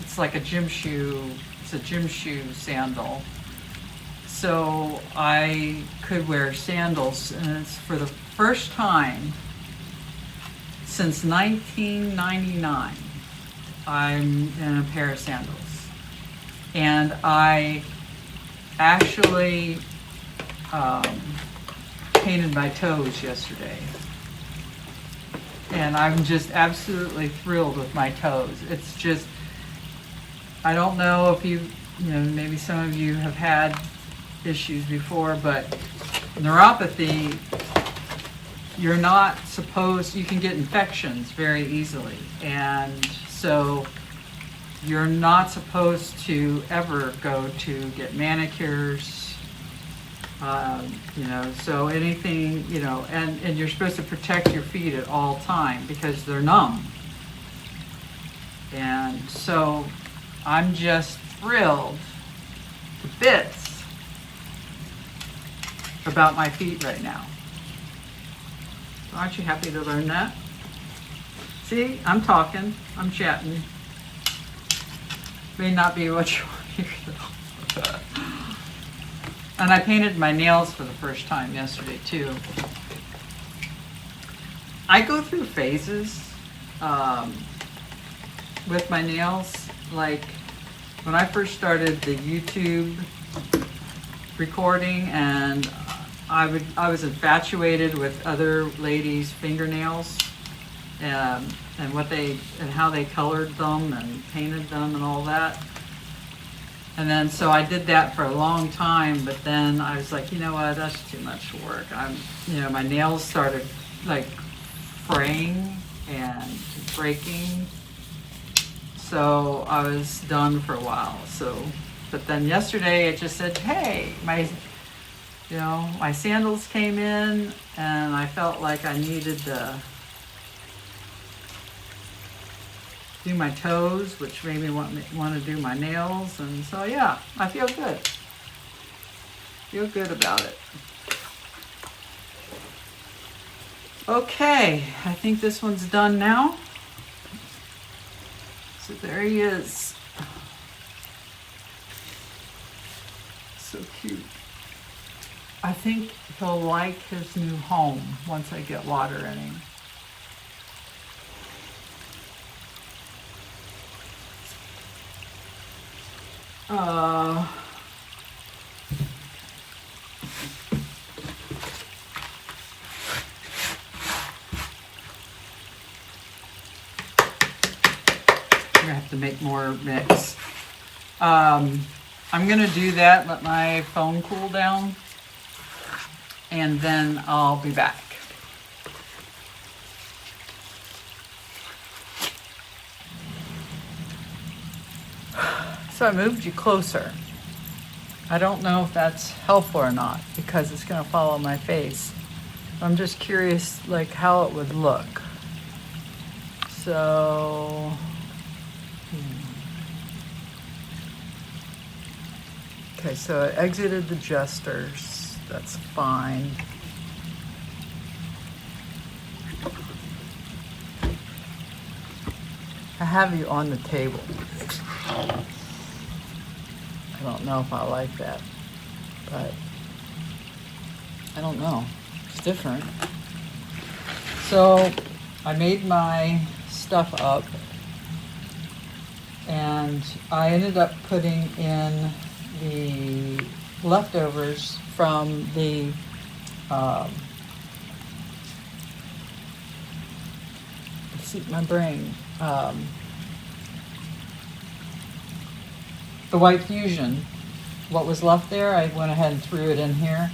It's like a gym shoe. It's a gym shoe sandal. So I could wear sandals, and it's for the first time since 1999 I'm in a pair of sandals. And I actually painted my toes yesterday, and I'm just absolutely thrilled with my toes. It's just, I don't know if maybe some of you have had issues before, but neuropathy, you're not supposed, you can get infections very easily, and so you're not supposed to ever go to get manicures, so anything, and you're supposed to protect your feet at all time because they're numb. And so I'm just thrilled to bits about my feet right now. Aren't you happy to learn that? See, I'm talking, I'm chatting. May not be what you want to hear though. And I painted my nails for the first time yesterday too. I go through phases with my nails. Like when I first started the YouTube recording, and I was infatuated with other ladies' fingernails and how they colored them and painted them and all that. And then so I did that for a long time, but then I was like, you know what, that's too much work. My nails started like fraying and breaking. So I was done for a while. But then yesterday it just said, hey, my sandals came in and I felt like I needed to do my toes, which made me want to do my nails. And so yeah, I feel good. Feel good about it. Okay, I think this one's done now. So there he is. So cute. I think he'll like his new home once I get water in him. I'm gonna have to make more mix. I'm gonna do that, let my phone cool down, and then I'll be back. So I moved you closer. I don't know if that's helpful or not because it's gonna follow my face. I'm just curious like how it would look. So, okay, so I exited the jesters. That's fine. I have you on the table. I don't know if I like that, but I don't know. It's different. So I made my stuff up and I ended up putting in the leftovers from the let's see, my brain. The white fusion, what was left there, I went ahead and threw it in here.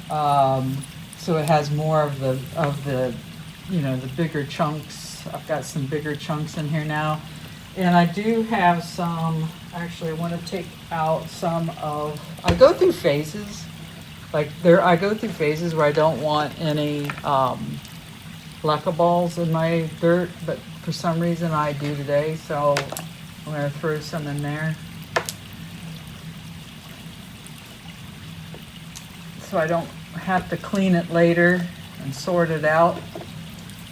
So it has more of the the bigger chunks. I've got some bigger chunks in here now. And I do have some, actually I want to take out some of, I go through phases. I go through phases where I don't want any leca balls in my dirt, but for some reason I do today, so I'm going to throw some in there. So I don't have to clean it later and sort it out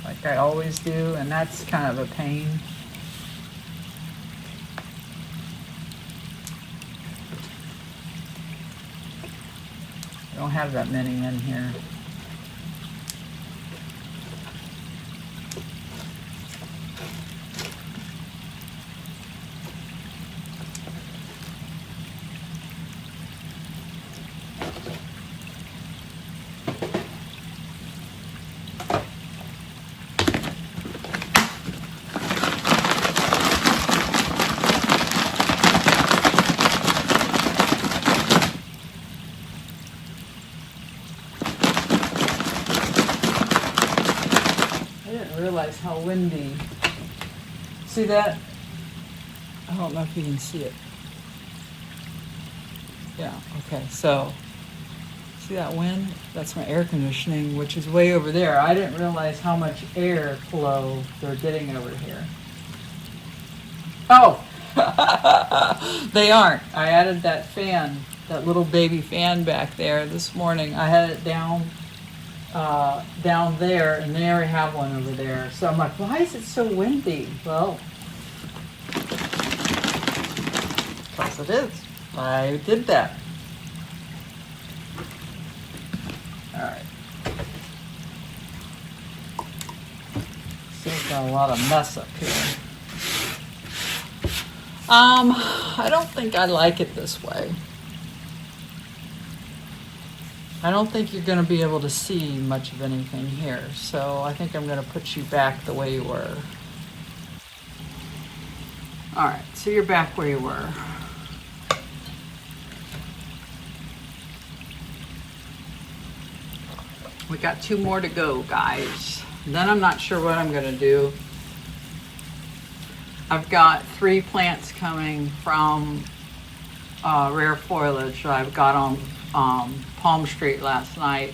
like I always do, and that's kind of a pain. I don't have that many in here. How windy. See that? I don't know if you can see it. Yeah, okay, so see that wind? That's my air conditioning, which is way over there. I didn't realize how much air flow they're getting over here. Oh, they aren't. I added that fan, that little baby fan back there this morning. I had it down there, and they already have one over there. So I'm like, why is it so windy? Well, because it is. I did that. All right. Still got a lot of mess up here. I don't think I like it this way. I don't think you're going to be able to see much of anything here, so I think I'm going to put you back the way you were. All right, so you're back where you were. We got 2 more to go, guys. Then I'm not sure what I'm going to do. I've got 3 plants coming from rare foliage that I've got on Palm Street last night,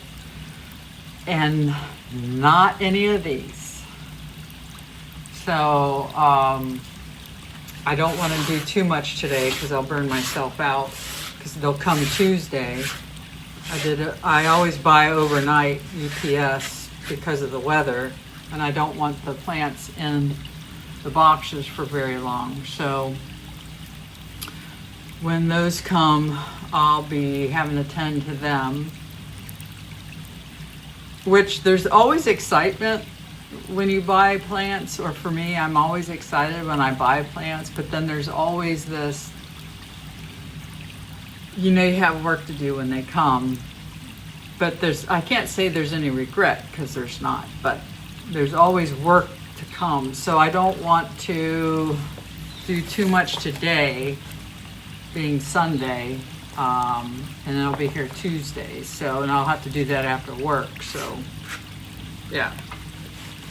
and not any of these. So I don't want to do too much today because I'll burn myself out, because they'll come Tuesday. I always buy overnight UPS because of the weather, and I don't want the plants in the boxes for very long. So when those come, I'll be having to tend to them, which there's always excitement when you buy plants, or for me, I'm always excited when I buy plants, but then there's always this, you know, you have work to do when they come, but I can't say there's any regret, because there's not, but there's always work to come. So I don't want to do too much today, being Sunday, and then I'll be here Tuesday, and I'll have to do that after work. So yeah,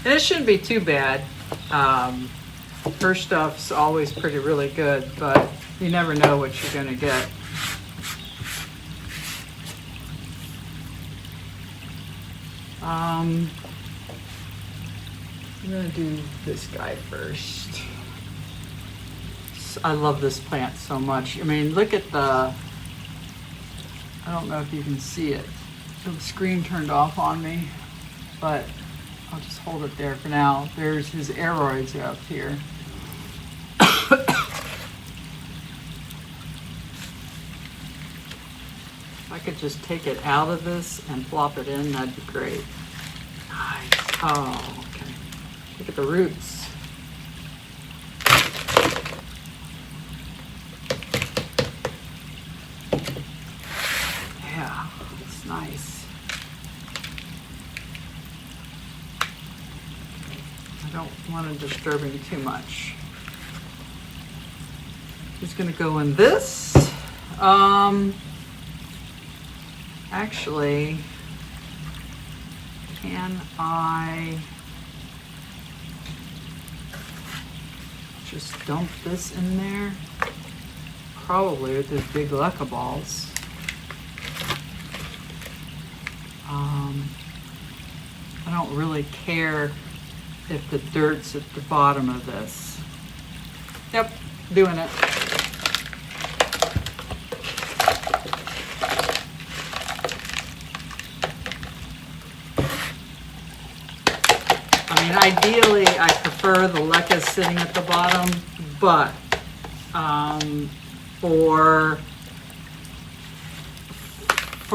and it shouldn't be too bad. Her stuff's always really good, but you never know what you're gonna get. I'm gonna do this guy first. I love this plant so much. I mean, look at I don't know if you can see it. The screen turned off on me, but I'll just hold it there for now. There's his aeroids up here. If I could just take it out of this and plop it in, that'd be great. Nice. Oh, okay. Look at the roots. Yeah, it's nice. I don't want to disturb him too much. He's going to go in this. Actually, can I just dump this in there? Probably with those big Leca balls. I don't really care if the dirt's at the bottom of this. Yep, doing it. I mean, ideally, I prefer the Lecas sitting at the bottom, but for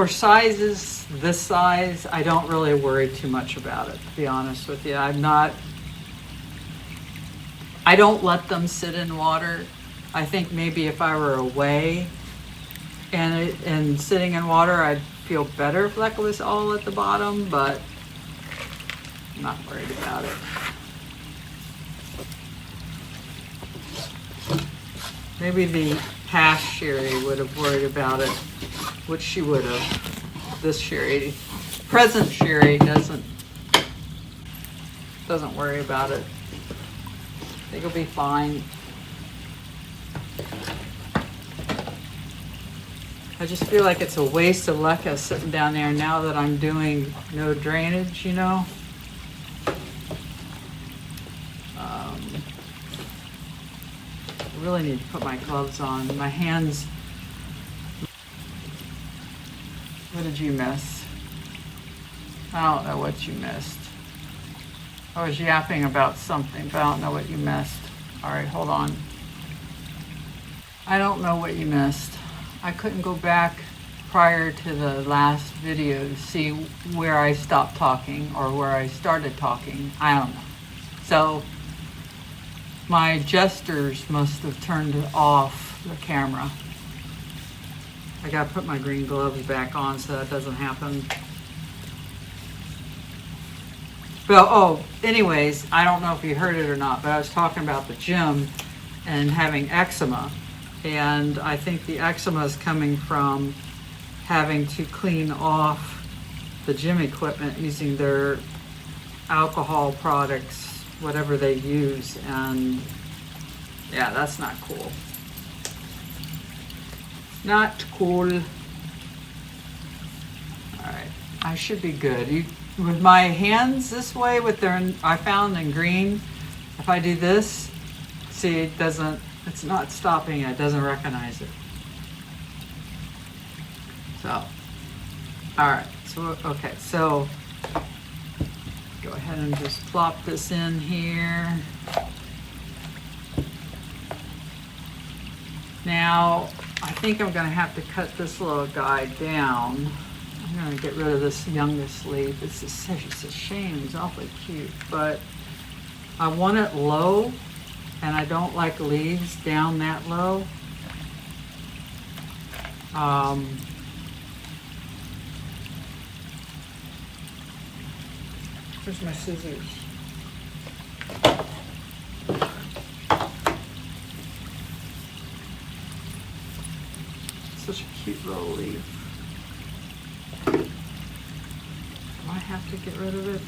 sizes this size, I don't really worry too much about it, to be honest with you. I don't let them sit in water. I think maybe if I were away and sitting in water, I'd feel better if Leca was all at the bottom, but I'm not worried about it. Maybe the past Sheri would have worried about it, which she would have. This Sheri, present Sheri doesn't worry about it. I think it'll be fine. I just feel like it's a waste of Leca sitting down there now that I'm doing no drainage, you know? really need to put my gloves on. My hands. What did you miss? I don't know what you missed. I was yapping about something, but I don't know what you missed. All right, hold on. I don't know what you missed. I couldn't go back prior to the last video to see where I stopped talking or where I started talking. I don't know. So my gestures must have turned off the camera. I gotta put my green gloves back on so that doesn't happen. Well, oh, anyways, I don't know if you heard it or not, but I was talking about the gym and having eczema. And I think the eczema is coming from having to clean off the gym equipment using their alcohol products, whatever they use. And yeah, that's not cool. Not cool. All right, I should be good. With my hands this way, with their, I found in green, if I do this, see, it doesn't, it's not stopping it, doesn't recognize it. So, all right, so, okay, so go ahead and just plop this in here. Now, I think I'm gonna have to cut this little guy down. I'm gonna get rid of this youngest leaf. It's a shame, it's awfully cute, but I want it low, and I don't like leaves down that low. Where's my scissors? Such a cute little leaf. Do I have to get rid of it?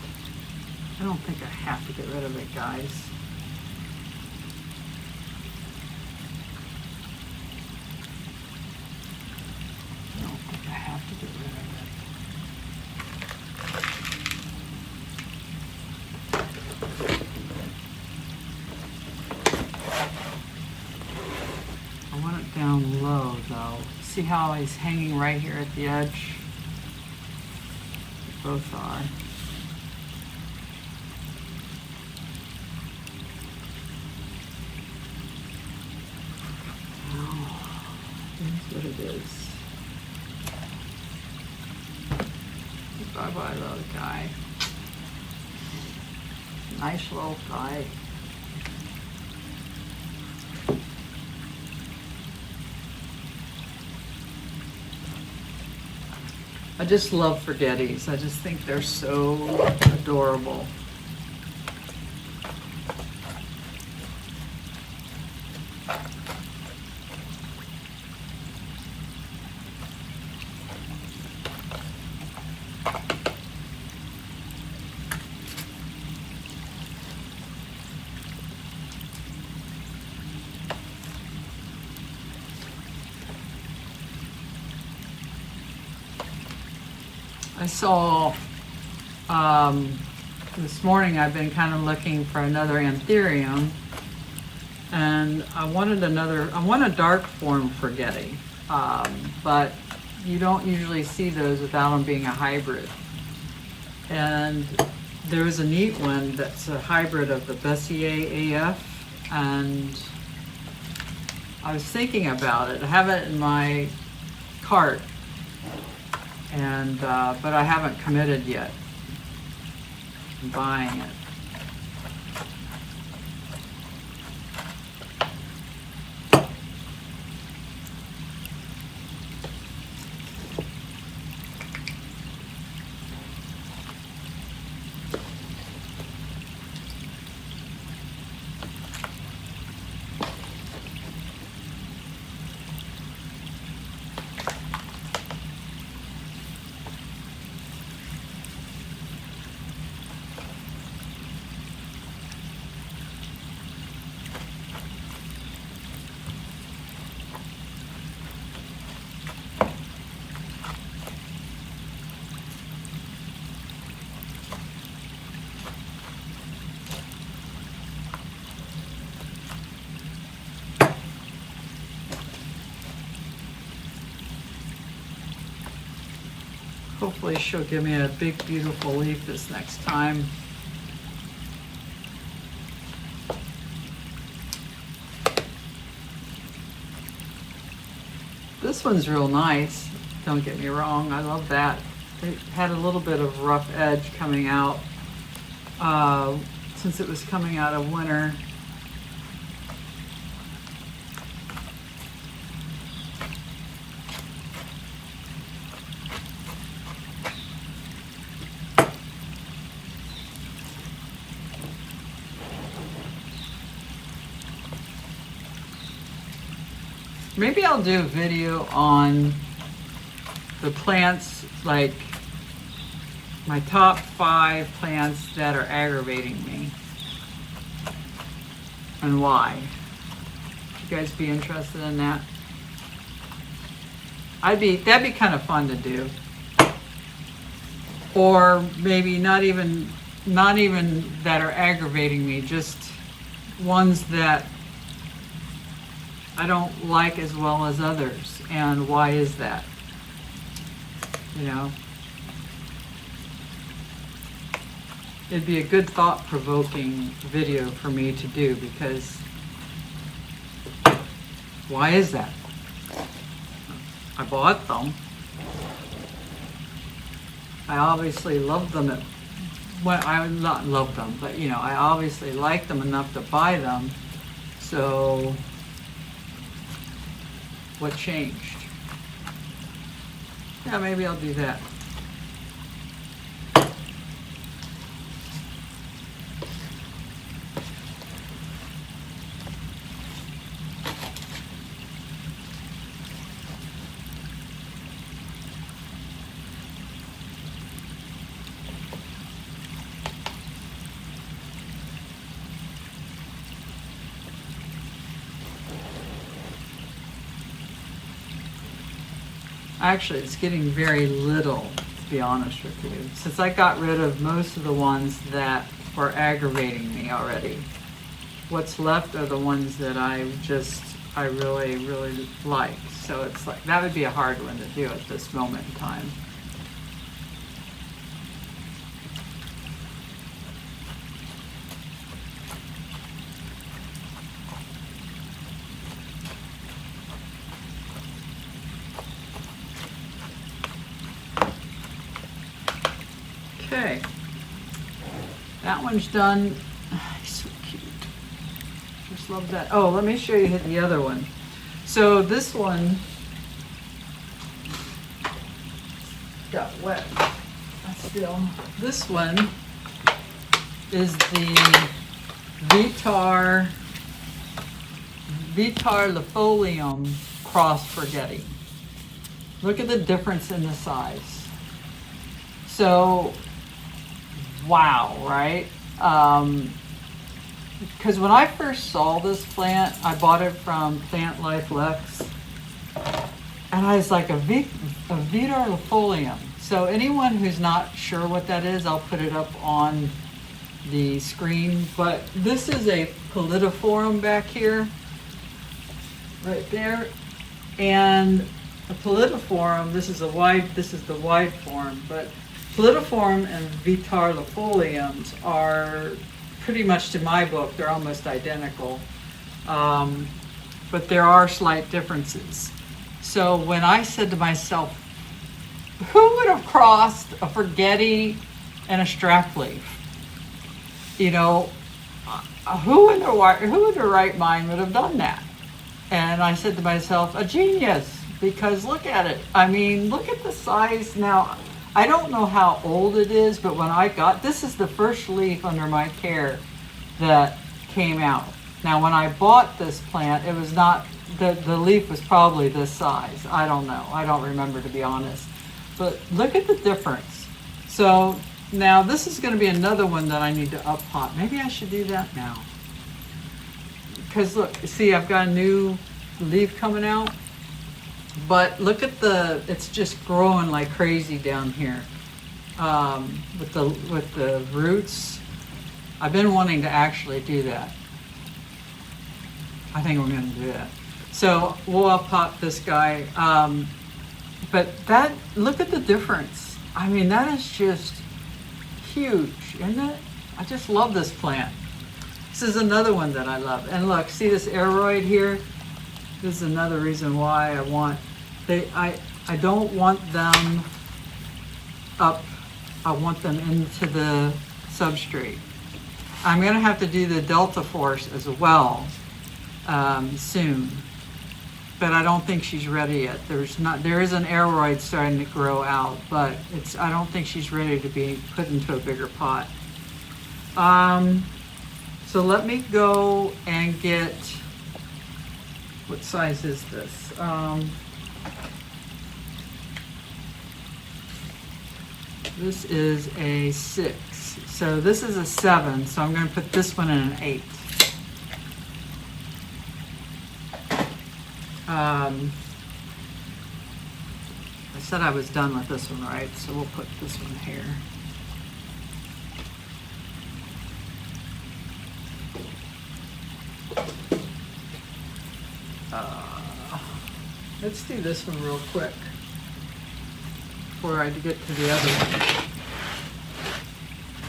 I don't think I have to get rid of it, guys. I don't think I have to get rid of it. I want it down low, though. See how he's hanging right here at the edge? They both are. Oh, here's what it is. Bye-bye, little guy. Nice little guy. I just love Forgettis. I just think they're so adorable. I saw this morning, I've been kind of looking for another Anthurium, and I want a dark form Forgetti, but you don't usually see those without them being a hybrid. And there's a neat one that's a hybrid of the Bessier AF, and I was thinking about it. I have it in my cart, and but I haven't committed yet. I'm buying it. Hopefully she'll give me a big, beautiful leaf this next time. This one's real nice, don't get me wrong, I love that. It had a little bit of rough edge coming out since it was coming out of winter. Maybe I'll do a video on the plants, like my top 5 plants that are aggravating me and why. You guys be interested in that? That'd be kind of fun to do. Or maybe not even that are aggravating me, just ones that I don't like as well as others, and why is that? You know, it'd be a good thought-provoking video for me to do, because why is that? I bought them. I obviously love them. Well, I would not love them, but you know, I obviously like them enough to buy them. So what changed? Yeah, maybe I'll do that. Actually, it's getting very little, to be honest with you, since I got rid of most of the ones that were aggravating me already. What's left are the ones that I really, really like. So it's like, that would be a hard one to do at this moment in time. Okay, that one's done. He's so cute. Just love that. Oh, let me show you the other one. So this one got wet. Still, this one is the Vittarifolium cross Forgetti. Look at the difference in the size. So, wow, right? Because when I first saw this plant, I bought it from Plant Life Lex, and I was like, a Vittarifolium. So anyone who's not sure what that is, I'll put it up on the screen. But this is a Calathea back here, right there, and a Calathea. This is the wide form, but Calathea and Vittarifoliums are pretty much, to my book, they're almost identical, but there are slight differences. So when I said to myself, who would have crossed a Forgetti and a strap leaf? You know, who in their right mind would have done that? And I said to myself, a genius, because look at it. I mean, look at the size. Now, I don't know how old it is, but when I got, this is the first leaf under my care that came out. Now, when I bought this plant, it was not, the leaf was probably this size. I don't know. I don't remember, to be honest. But look at the difference. So now this is going to be another one that I need to up pot. Maybe I should do that now. Because look, see, I've got a new leaf coming out. But look at it's just growing like crazy down here with the roots. I've been wanting to actually do that. I think we're going to do that. So we'll up pot this guy. But look at the difference. I mean, that is just huge, isn't it? I just love this plant. This is another one that I love. And look, see this aeroid here? This is another reason why I want, I don't want them up. I want them into the substrate. I'm gonna have to do the Delta Force as well soon, but I don't think she's ready yet. There is an aeroid starting to grow out, but I don't think she's ready to be put into a bigger pot. So let me go and get, what size is this? This is a 6. So this is a 7, so I'm going to put this one in an 8. I said I was done with this one, right? So we'll put this one here. Let's do this one real quick before I get to the other one.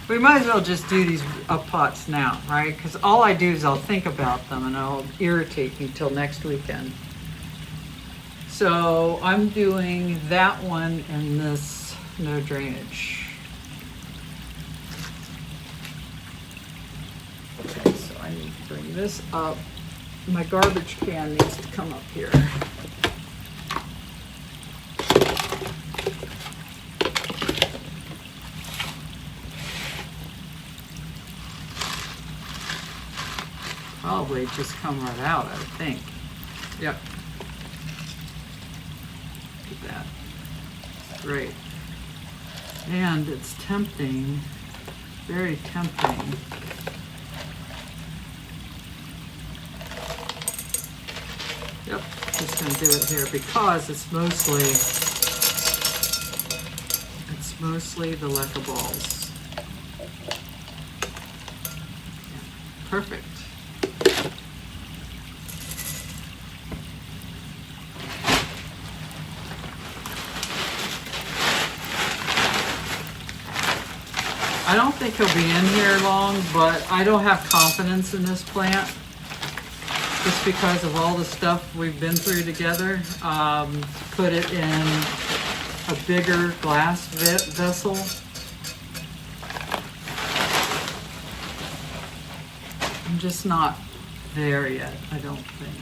We might as well just do these up pots now, right? Because all I do is I'll think about them and I'll irritate me till next weekend. So I'm doing that one and this no drainage. Okay, so I need to bring this up. My garbage can needs to come up here. Probably just come right out, I would think. Yep. Look at that. Great. And it's tempting, very tempting. Yep, just gonna do it here because it's mostly the leca balls. Yeah, perfect. I don't think he'll be in here long, but I don't have confidence in this plant just because of all the stuff we've been through together. Put it in a bigger glass vessel. I'm just not there yet, I don't think.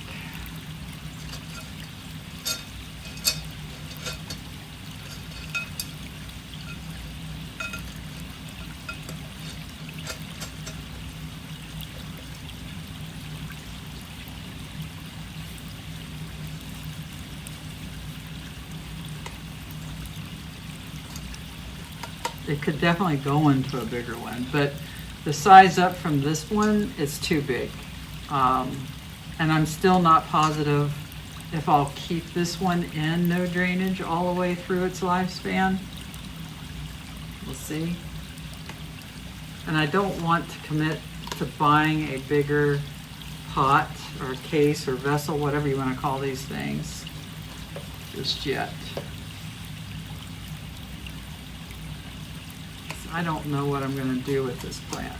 It could definitely go into a bigger one, but the size up from this one is too big. And I'm still not positive if I'll keep this one in no drainage all the way through its lifespan. We'll see. And I don't want to commit to buying a bigger pot or case or vessel, whatever you want to call these things, just yet. I don't know what I'm going to do with this plant.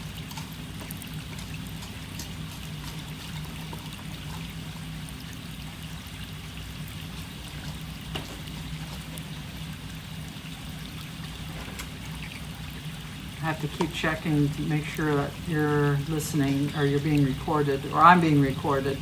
I have to keep checking to make sure that you're listening or you're being recorded or I'm being recorded.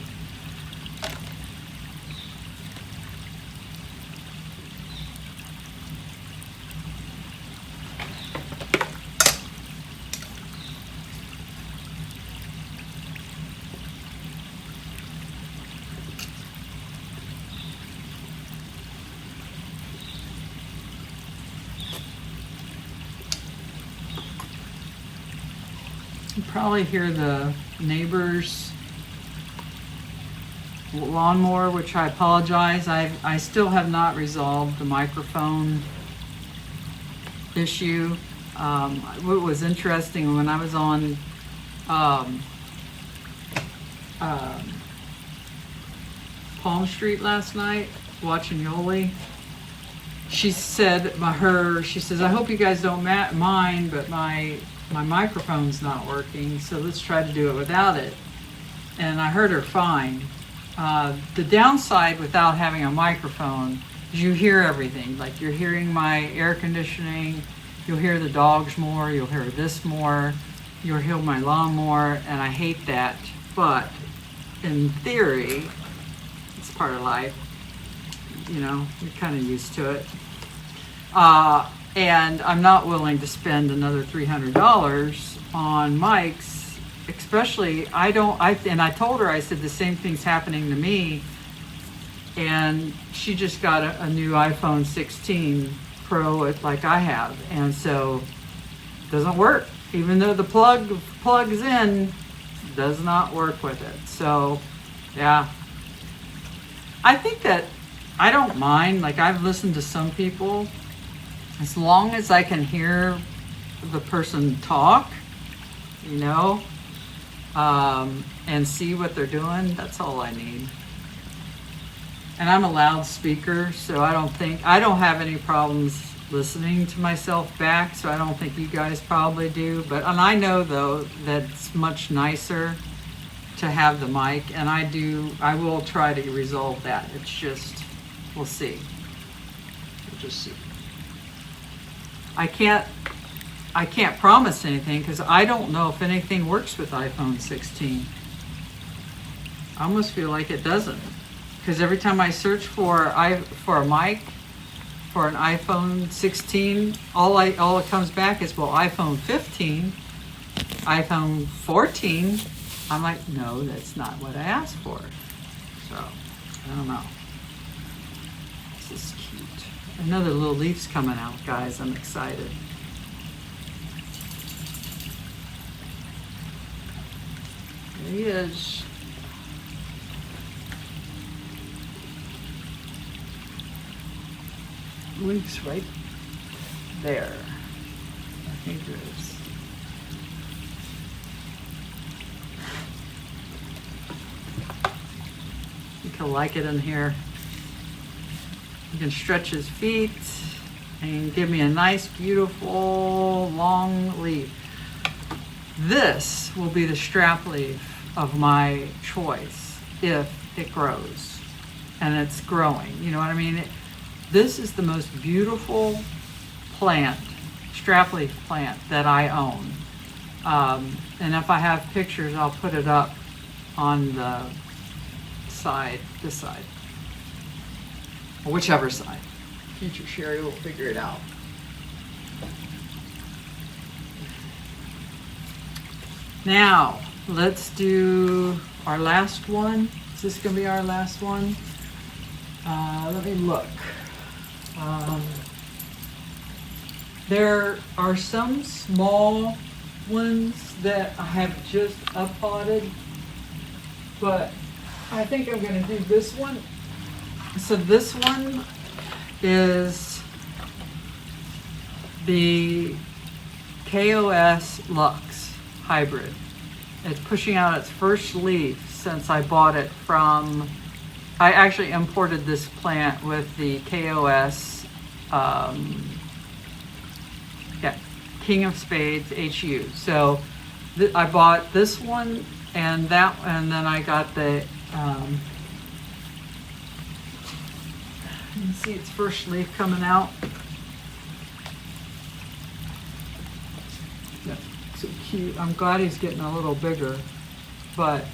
You probably hear the neighbor's lawnmower, which I apologize. I still have not resolved the microphone issue. What was interesting when I was on Palm Street last night watching Yoli, she said, she says, I hope you guys don't mind, but my microphone's not working, so let's try to do it without it. And I heard her fine. The downside without having a microphone is you hear everything. Like you're hearing my air conditioning, you'll hear the dogs more, you'll hear this more, you'll hear my lawn more, and I hate that. But in theory, it's part of life. You know, you're kind of used to it. And I'm not willing to spend another $300 on mics, especially and I told her, I said, the same thing's happening to me. And she just got a new iPhone 16 Pro like I have. And so it doesn't work. Even though the plug plugs in, does not work with it. So yeah, I think that I don't mind. Like I've listened to some people, as long as I can hear the person talk, you know, and see what they're doing, that's all I need. And I'm a loudspeaker, so I don't have any problems listening to myself back, so I don't think you guys probably do. And I know though that it's much nicer to have the mic, and I will try to resolve that. It's just, we'll see. We'll just see. I can't promise anything because I don't know if anything works with iPhone 16. I almost feel like it doesn't, because every time I search for a mic for an iPhone 16, all it comes back is, well, iPhone 15, iPhone 14. I'm like, no, that's not what I asked for. So I don't know. This is cute. Another little leaf's coming out, guys. I'm excited. There he is. Leaf's right there. I think it is. I think he'll like it in here. He can stretch his feet and give me a nice, beautiful, long leaf. This will be the strap leaf of my choice if it grows. And it's growing, you know what I mean? This is the most beautiful plant, strap leaf plant that I own. And if I have pictures, I'll put it up on the side, this side. Or whichever side. Future Sheri will figure it out. Now, let's do our last one. Is this going to be our last one? Let me look. There are some small ones that I have just uppotted, but I think I'm going to do this one. So this one is the KOS Lux hybrid. It's pushing out its first leaf since I bought it from, I actually imported this plant with the KOS, King of Spades HU. So I bought this one and that, and then I got the, you can see its first leaf coming out. Yeah, so cute. I'm glad he's getting a little bigger, but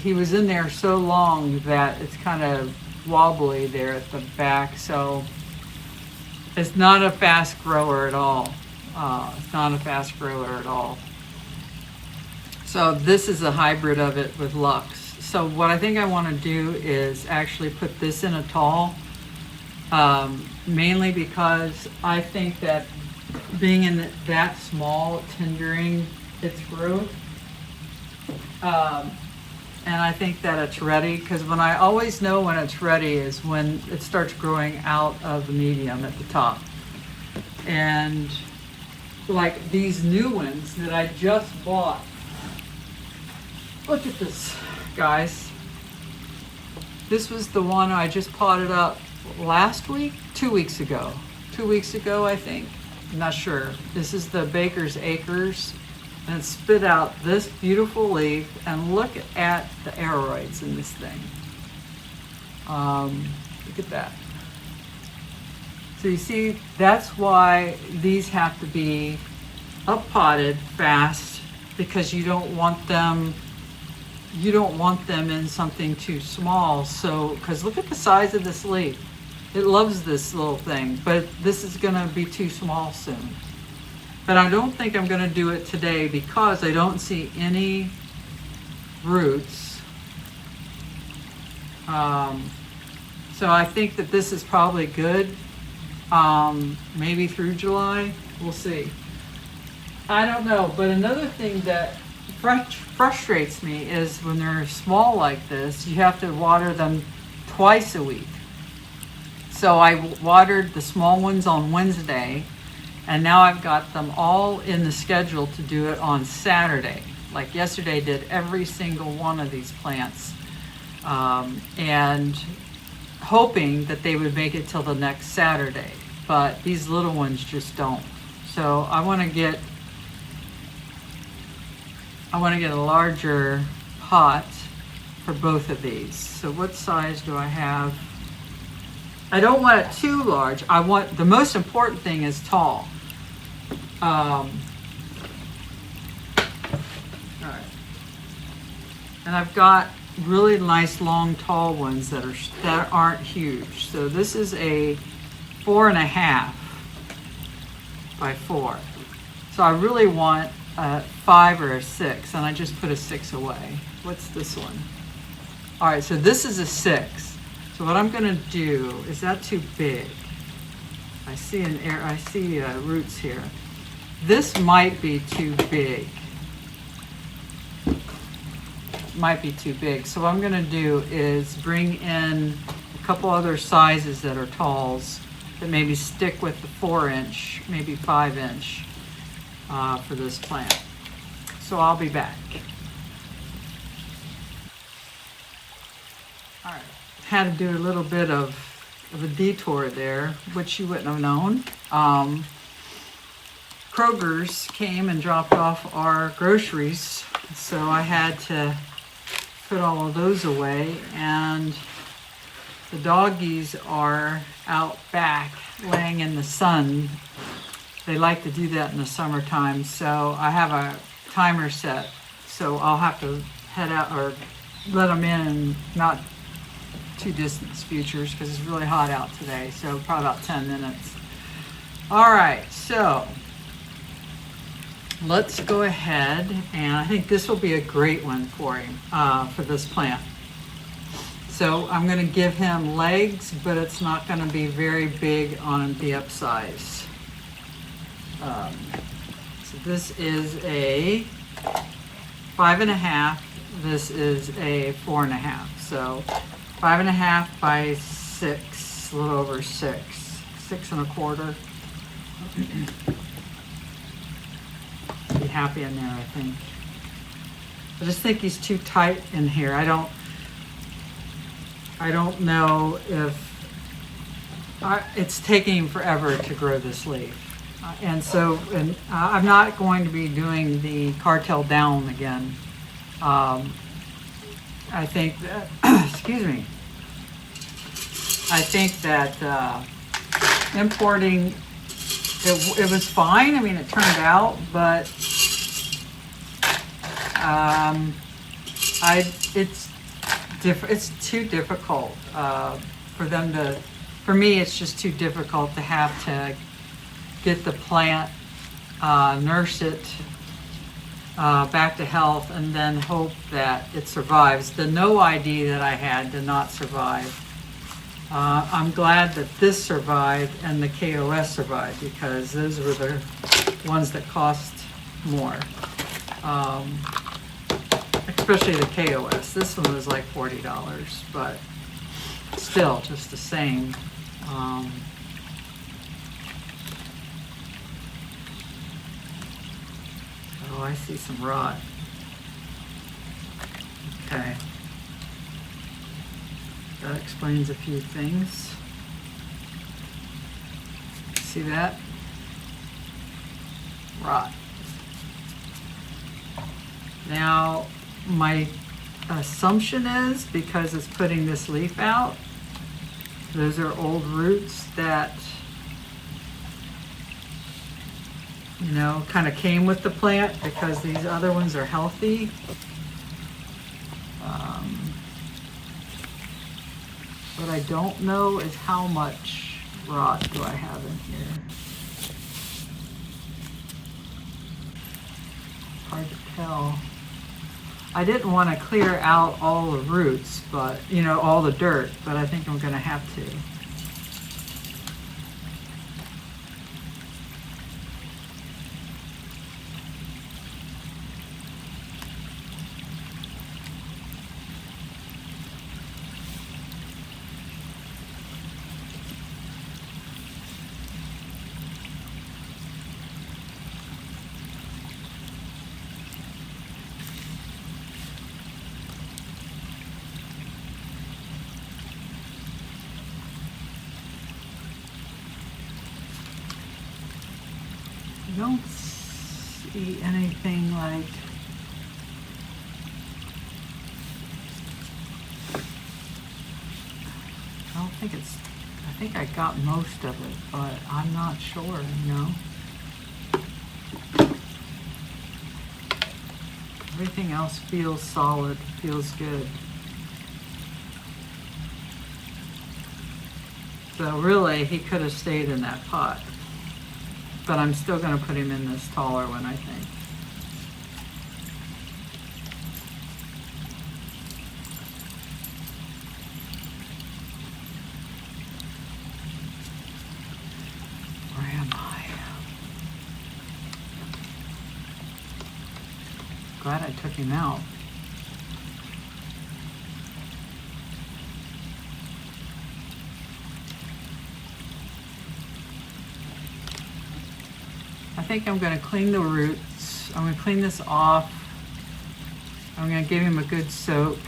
he was in there so long that it's kind of wobbly there at the back. So it's not a fast grower at all. It's not a fast grower at all. So this is a hybrid of it with Lux. So what I think I want to do is actually put this in a tall, mainly because I think that being in that small, it's hindering its growth. And I think that it's ready, because when I always know when it's ready is when it starts growing out of the medium at the top. And like these new ones that I just bought, look at this, guys. This was the one I just potted up last week, 2 weeks ago. 2 weeks ago, I think. I'm not sure. This is the Baker's Acres, and it spit out this beautiful leaf, and look at the aeroids in this thing. Look at that. So you see, that's why these have to be up potted fast, because you don't want them in something too small. So, because look at the size of this leaf. It loves this little thing, but this is gonna be too small soon. But I don't think I'm gonna do it today because I don't see any roots. So I think that this is probably good. Maybe through July, we'll see. I don't know, but another thing that frustrates me is when they're small like this, you have to water them twice a week. So I watered the small ones on Wednesday, and now I've got them all in the schedule to do it on Saturday. Like yesterday, did every single one of these plants, and hoping that they would make it till the next Saturday. But these little ones just don't. So I want to get a larger pot for both of these. So what size do I have? I don't want it too large. I want, the most important thing is tall. All right. And I've got really nice long tall ones that aren't huge. So this is a 4.5 by 4. So I really want a 5 or a 6, and I just put a 6 away. What's this one? All right, so this is a 6. So what I'm gonna do, is that too big? I see roots here. This might be too big. Might be too big. So what I'm gonna do is bring in a couple other sizes that are talls that maybe stick with the 4-inch, maybe 5-inch for this plant. So I'll be back. All right. Had to do a little bit of a detour there, which you wouldn't have known. Kroger's came and dropped off our groceries, so I had to put all of those away, and the doggies are out back laying in the sun. They like to do that in the summertime, so I have a timer set, so I'll have to head out or let them in not too distant futures because it's really hot out today, so probably about 10 minutes. All right, so let's go ahead, and I think this will be a great one for him, for this plant. So I'm going to give him legs, but it's not going to be very big on the upsize. So this is a 5.5. This is a 4.5. So 5.5 by 6, a little over 6, 6.25. Be happy in there, I think. I just think he's too tight in here. I don't know if it's taking him forever to grow this leaf. And I'm not going to be doing the cartel down again. I think that, excuse me, I think that importing, it was fine. I mean, it turned out, but it's too difficult for me, it's just too difficult to have to get the plant, nurse it, back to health, and then hope that it survives. The no ID that I had did not survive. I'm glad that this survived and the KOS survived, because those were the ones that cost more. Especially the KOS. This one was like $40, but still just the same. Oh, I see some rot. Okay. That explains a few things. see that? Rot. Now, my assumption is because it's putting this leaf out, those are old roots that, you know, kind of came with the plant because these other ones are healthy. What I don't know is how much rot do I have in here. Hard to tell. I didn't want to clear out all the roots, but, you know, all the dirt, but I think I'm going to have to. I don't see anything like I think I got most of it, but I'm not sure, you know. Everything else feels solid, feels good. So really, he could have stayed in that pot. But I'm still going to put him in this taller one, I think. Where am I? Glad I took him out. I think I'm going to clean the roots. I'm going to clean this off. I'm going to give him a good soak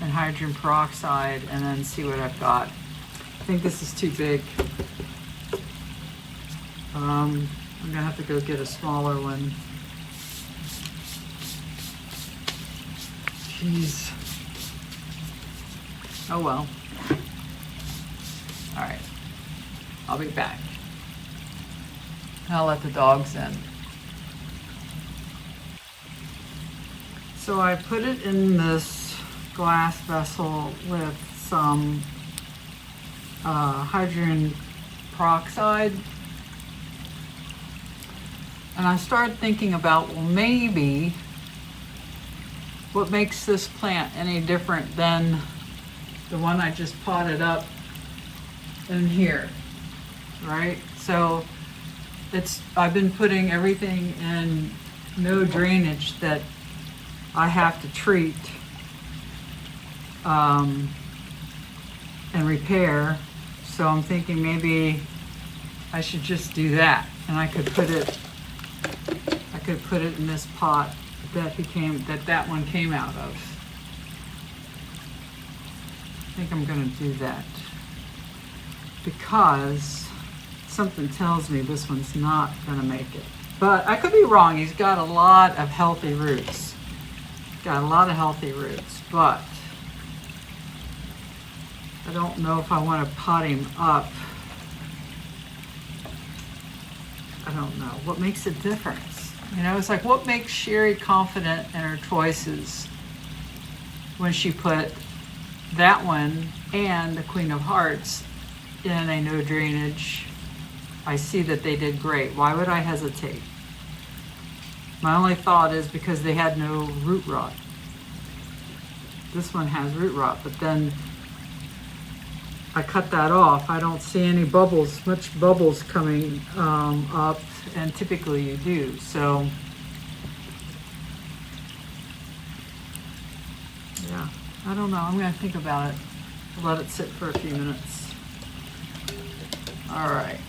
in hydrogen peroxide and then see what I've got. I think this is too big. I'm going to have to go get a smaller one. Jeez. Oh well. All right. I'll be back. I'll let the dogs in. So I put it in this glass vessel with some hydrogen peroxide. And I started thinking about, well, maybe what makes this plant any different than the one I just potted up in here, right? So I've been putting everything in no drainage that I have to treat and repair. So I'm thinking maybe I should just do that, and I could put it in this pot that one came out of. I think I'm going to do that because something tells me this one's not going to make it. But I could be wrong. He's got a lot of healthy roots. But I don't know if I want to pot him up. I don't know. What makes a difference? You know, it's like, what makes Sheri confident in her choices when she put that one and the Queen of Hearts in a no drainage? I see that they did great. Why would I hesitate? My only thought is because they had no root rot. This one has root rot, but then I cut that off. I don't see any bubbles, much bubbles coming up, and typically you do. So, yeah, I don't know. I'm going to think about it. Let it sit for a few minutes. All right.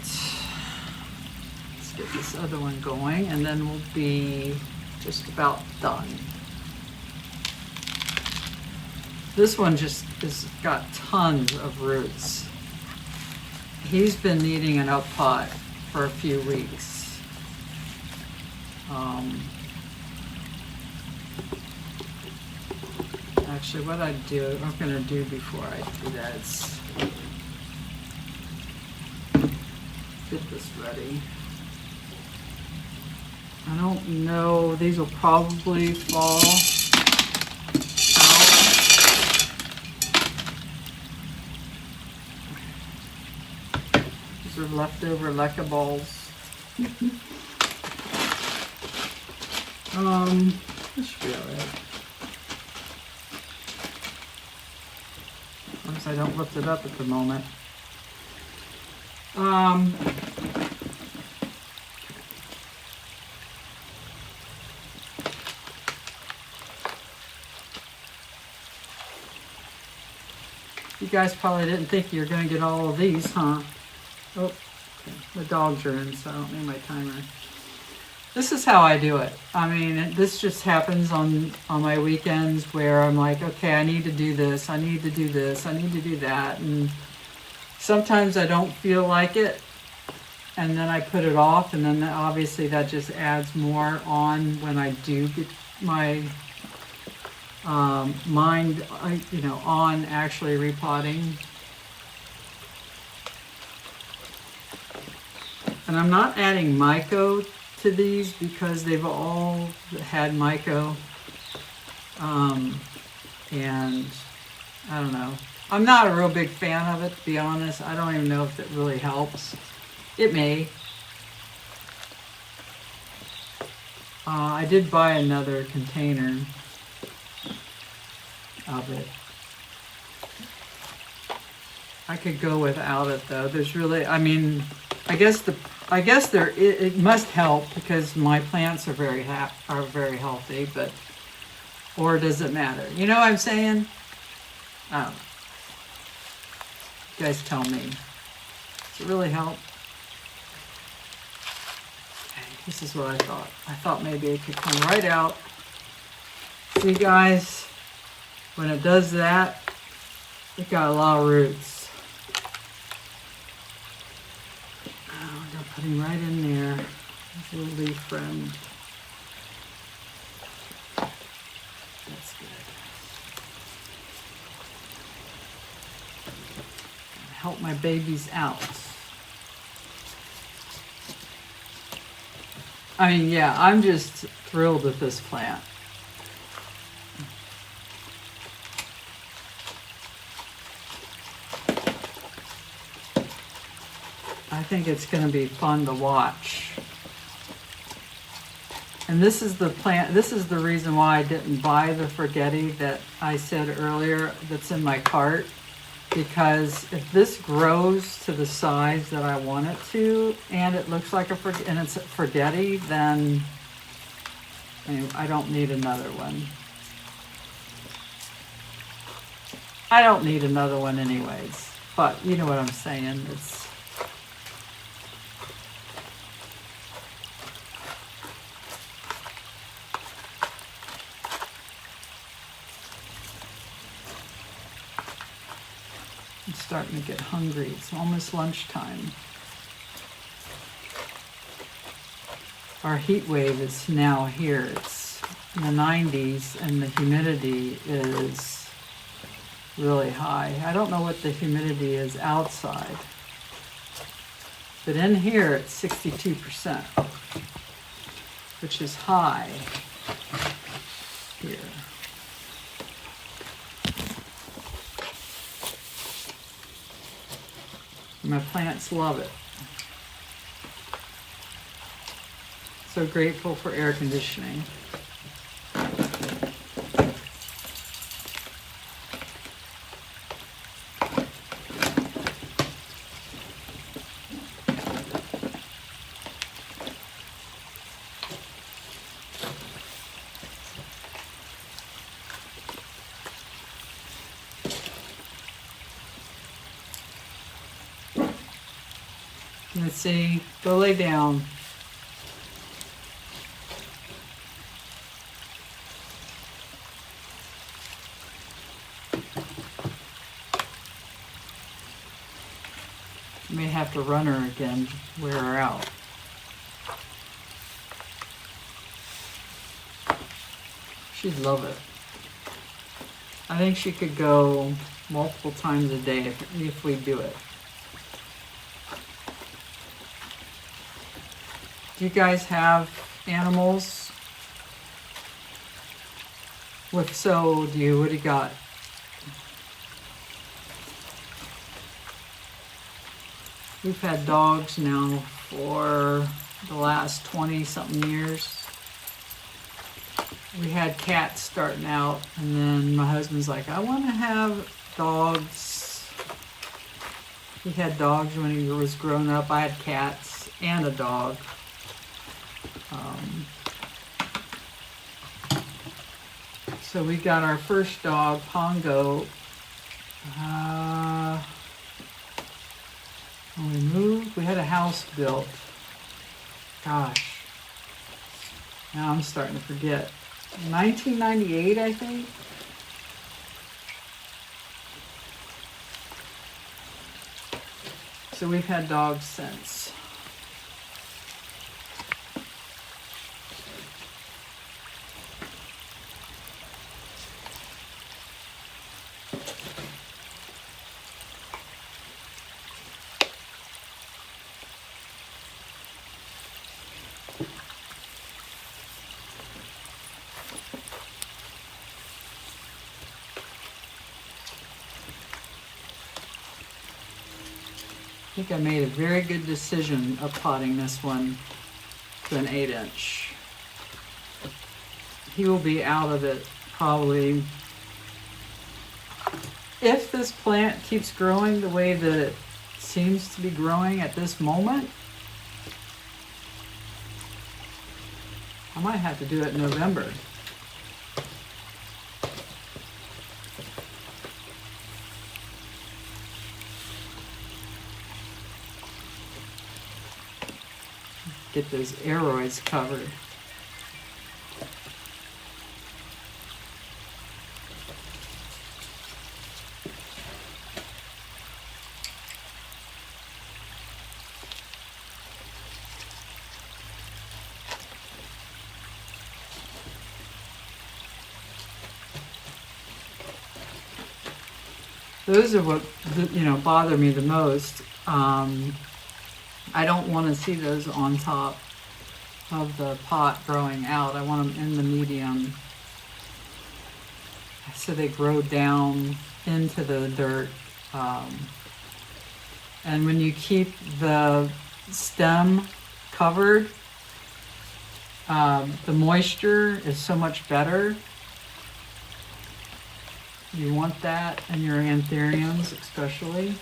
Get this other one going, and then we'll be just about done. This one just has got tons of roots. he's been needing an up pot for a few weeks. Actually, what I'm gonna do before I do that is get this ready. I don't know, these will probably fall out. These are leftover Lecca balls. This should be alright. As long as I don't lift it up at the moment. You guys probably didn't think you were going to get all of these, huh? Oh, okay. The dogs are in, so I don't need my timer. This is how I do it. I mean, this just happens on my weekends where I'm like, okay, I need to do this, I need to do this, I need to do that. And sometimes I don't feel like it, and then I put it off, and then obviously that just adds more on when I do get my mind, on actually repotting. And I'm not adding myco to these because they've all had myco, and I don't know. I'm not a real big fan of it, to be honest. I don't even know if it really helps. It may. I did buy another container of it. I could go without it though. There's really, I mean, I guess it must help because my plants are very healthy, but, or does it matter? You know what I'm saying? I don't know. You guys tell me. Does it really help? Okay, this is what I thought. I thought maybe it could come right out. See guys, when it does that, it got a lot of roots. Put him right in there. There's a little leaf friend. That's good. Help my babies out. I mean, yeah, I'm just thrilled with this plant. I think it's going to be fun to watch. And this is the plant, this is the reason why I didn't buy the Forgetti that I said earlier that's in my cart. Because if this grows to the size that I want it to, and it looks like and it's a Forgetti, then I don't need another one. I don't need another one anyways, but you know what I'm saying. I'm starting to get hungry. It's almost lunchtime. Our heat wave is now here. It's in the 90s and the humidity is really high. I don't know what the humidity is outside, but in here it's 62%, which is high here. My plants love it. So grateful for air conditioning. Let's see, go lay down. May have to run her again, wear her out. She'd love it. I think she could go multiple times a day if we do it. Do you guys have animals? If so, what do you got? We've had dogs now for the last 20-something years. We had cats starting out, and then my husband's like, I want to have dogs. He had dogs when he was growing up. I had cats and a dog. So we got our first dog, Pongo. When we moved, we had a house built. Gosh, now I'm starting to forget. 1998, I think. So we've had dogs since. I think I made a very good decision of potting this one to an 8-inch. He will be out of it probably. If this plant keeps growing the way that it seems to be growing at this moment, I might have to do it in November. Get those aroids covered. Those are what bother me the most. I don't want to see those on top of the pot growing out. I want them in the medium so they grow down into the dirt. And when you keep the stem covered, the moisture is so much better. You want that in your anthuriums especially.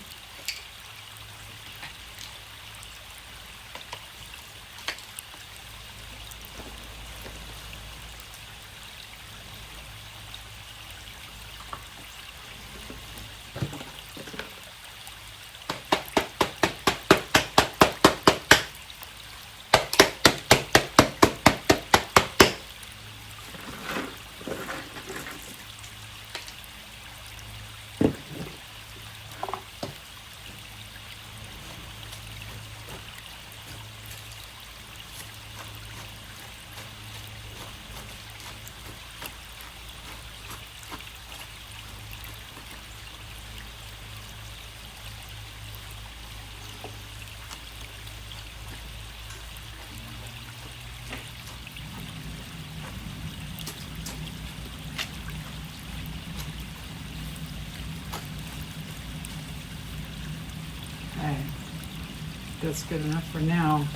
Okay, that's good enough for now.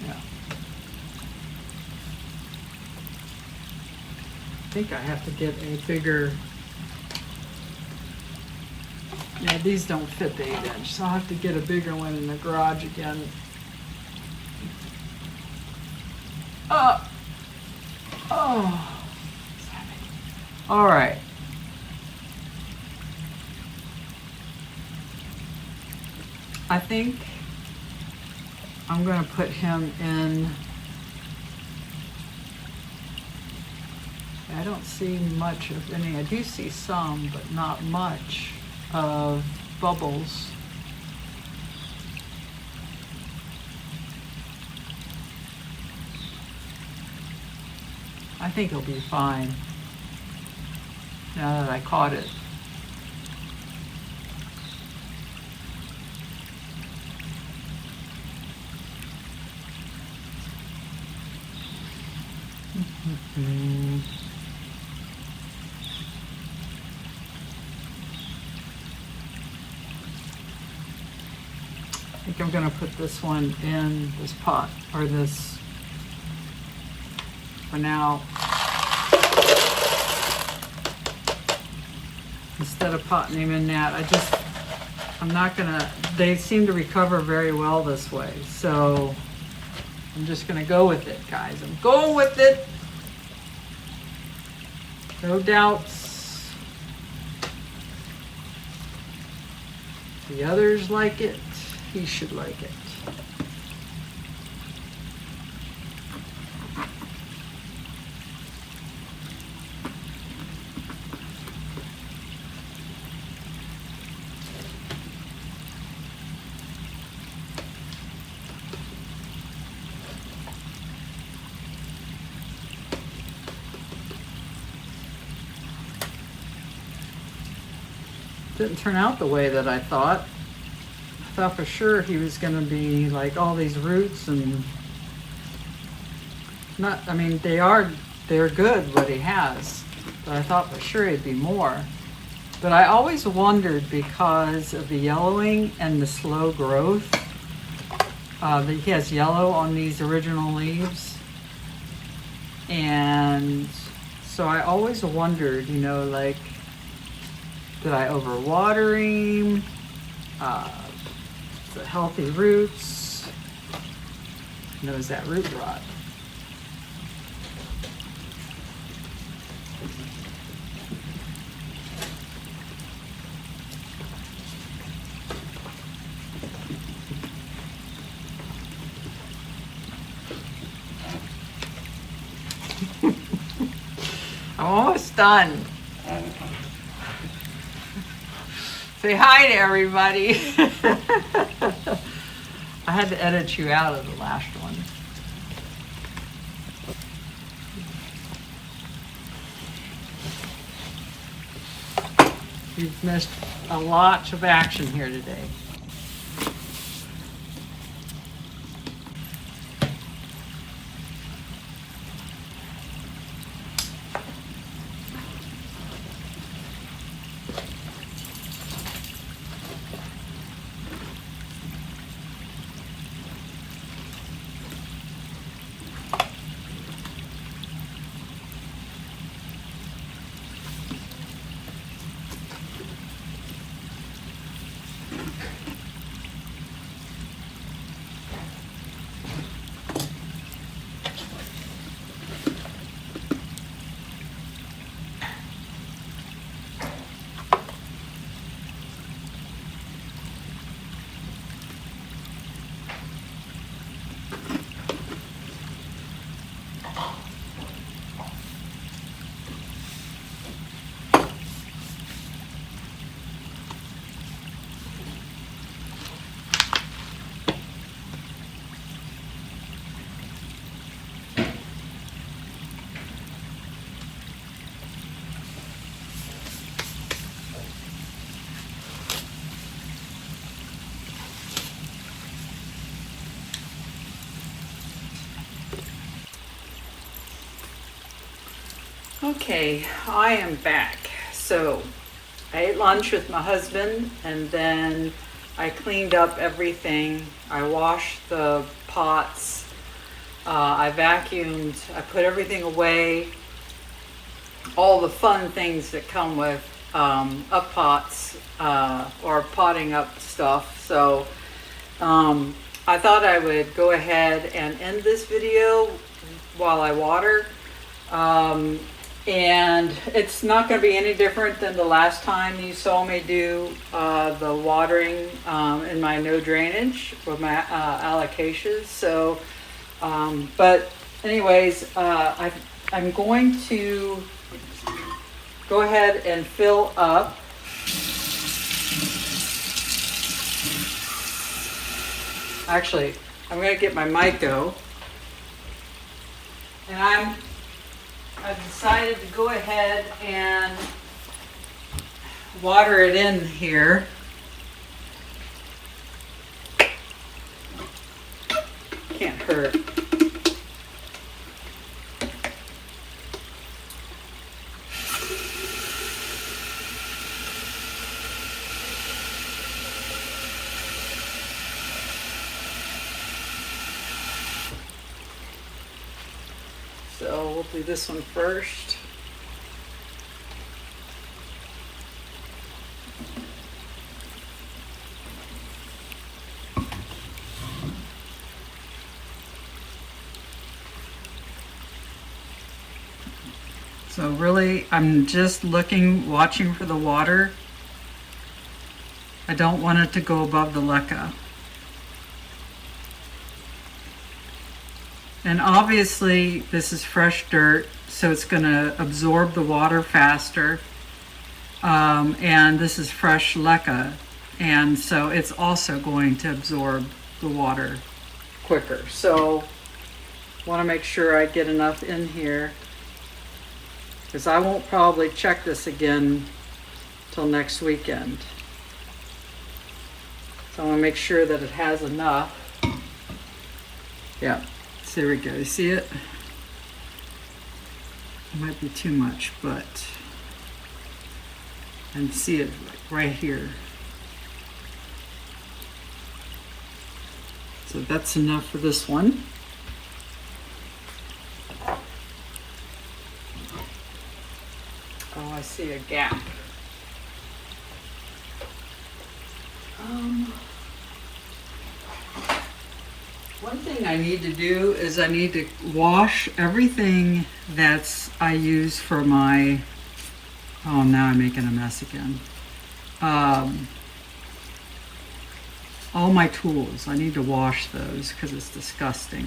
Yeah. I think I have to get a bigger, yeah, these don't fit the 8-inch, so I'll have to get a bigger one in the garage again. Oh, all right. I think I'm going to put him in I don't see much of any. I do see some, but not much of bubbles. I think he'll be fine now that I caught it. I think I'm going to put this one in this pot, or this, for now, instead of potting him in that. I'm not going to, they seem to recover very well this way, so I'm just going to go with it, guys. I'm going with it. No doubts. The others like it. He should like it. Didn't turn out the way that I thought. I thought for sure he was going to be like all these roots, and not, I mean, they're good what he has, but I thought for sure he'd be more. But I always wondered, because of the yellowing and the slow growth, that he has yellow on these original leaves. And so I always wondered, you know, like, did I overwater him? The healthy roots. Knows that root rot. I'm almost done. Say hi to everybody. I had to edit you out of the last one. You've missed a lot of action here today. Okay, I am back. So I ate lunch with my husband, and then I cleaned up everything. I washed the pots. I vacuumed. I put everything away. All the fun things that come with up pots or potting up stuff. So I thought I would go ahead and end this video while I water. And it's not going to be any different than the last time you saw me do the watering in my no drainage with my alocasias. So, but anyways, I've I'm going to go ahead and fill up. Actually, I'm going to get my Myco, and I've decided to go ahead and water it in here. Can't hurt. So we'll do this one first. So really, I'm just watching for the water. I don't want it to go above the leca. And obviously this is fresh dirt, so it's going to absorb the water faster. And this is fresh leca, and so it's also going to absorb the water quicker. So want to make sure I get enough in here, because I won't probably check this again till next weekend. So I want to make sure that it has enough. Yeah. So there we go. You see it? It might be too much, but I can see it right here. So that's enough for this one. Oh, I see a gap. One thing I need to do is I need to wash everything I use for my, oh, now I'm making a mess again. All my tools, I need to wash those because it's disgusting.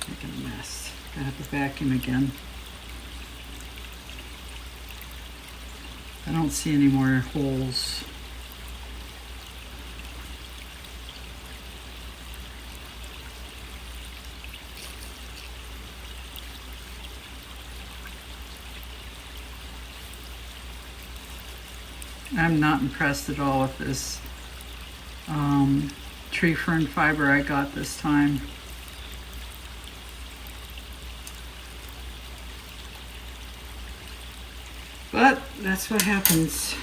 Making a mess. I have to vacuum again. I don't see any more holes. I'm not impressed at all with this tree fern fiber I got this time. But that's what happens.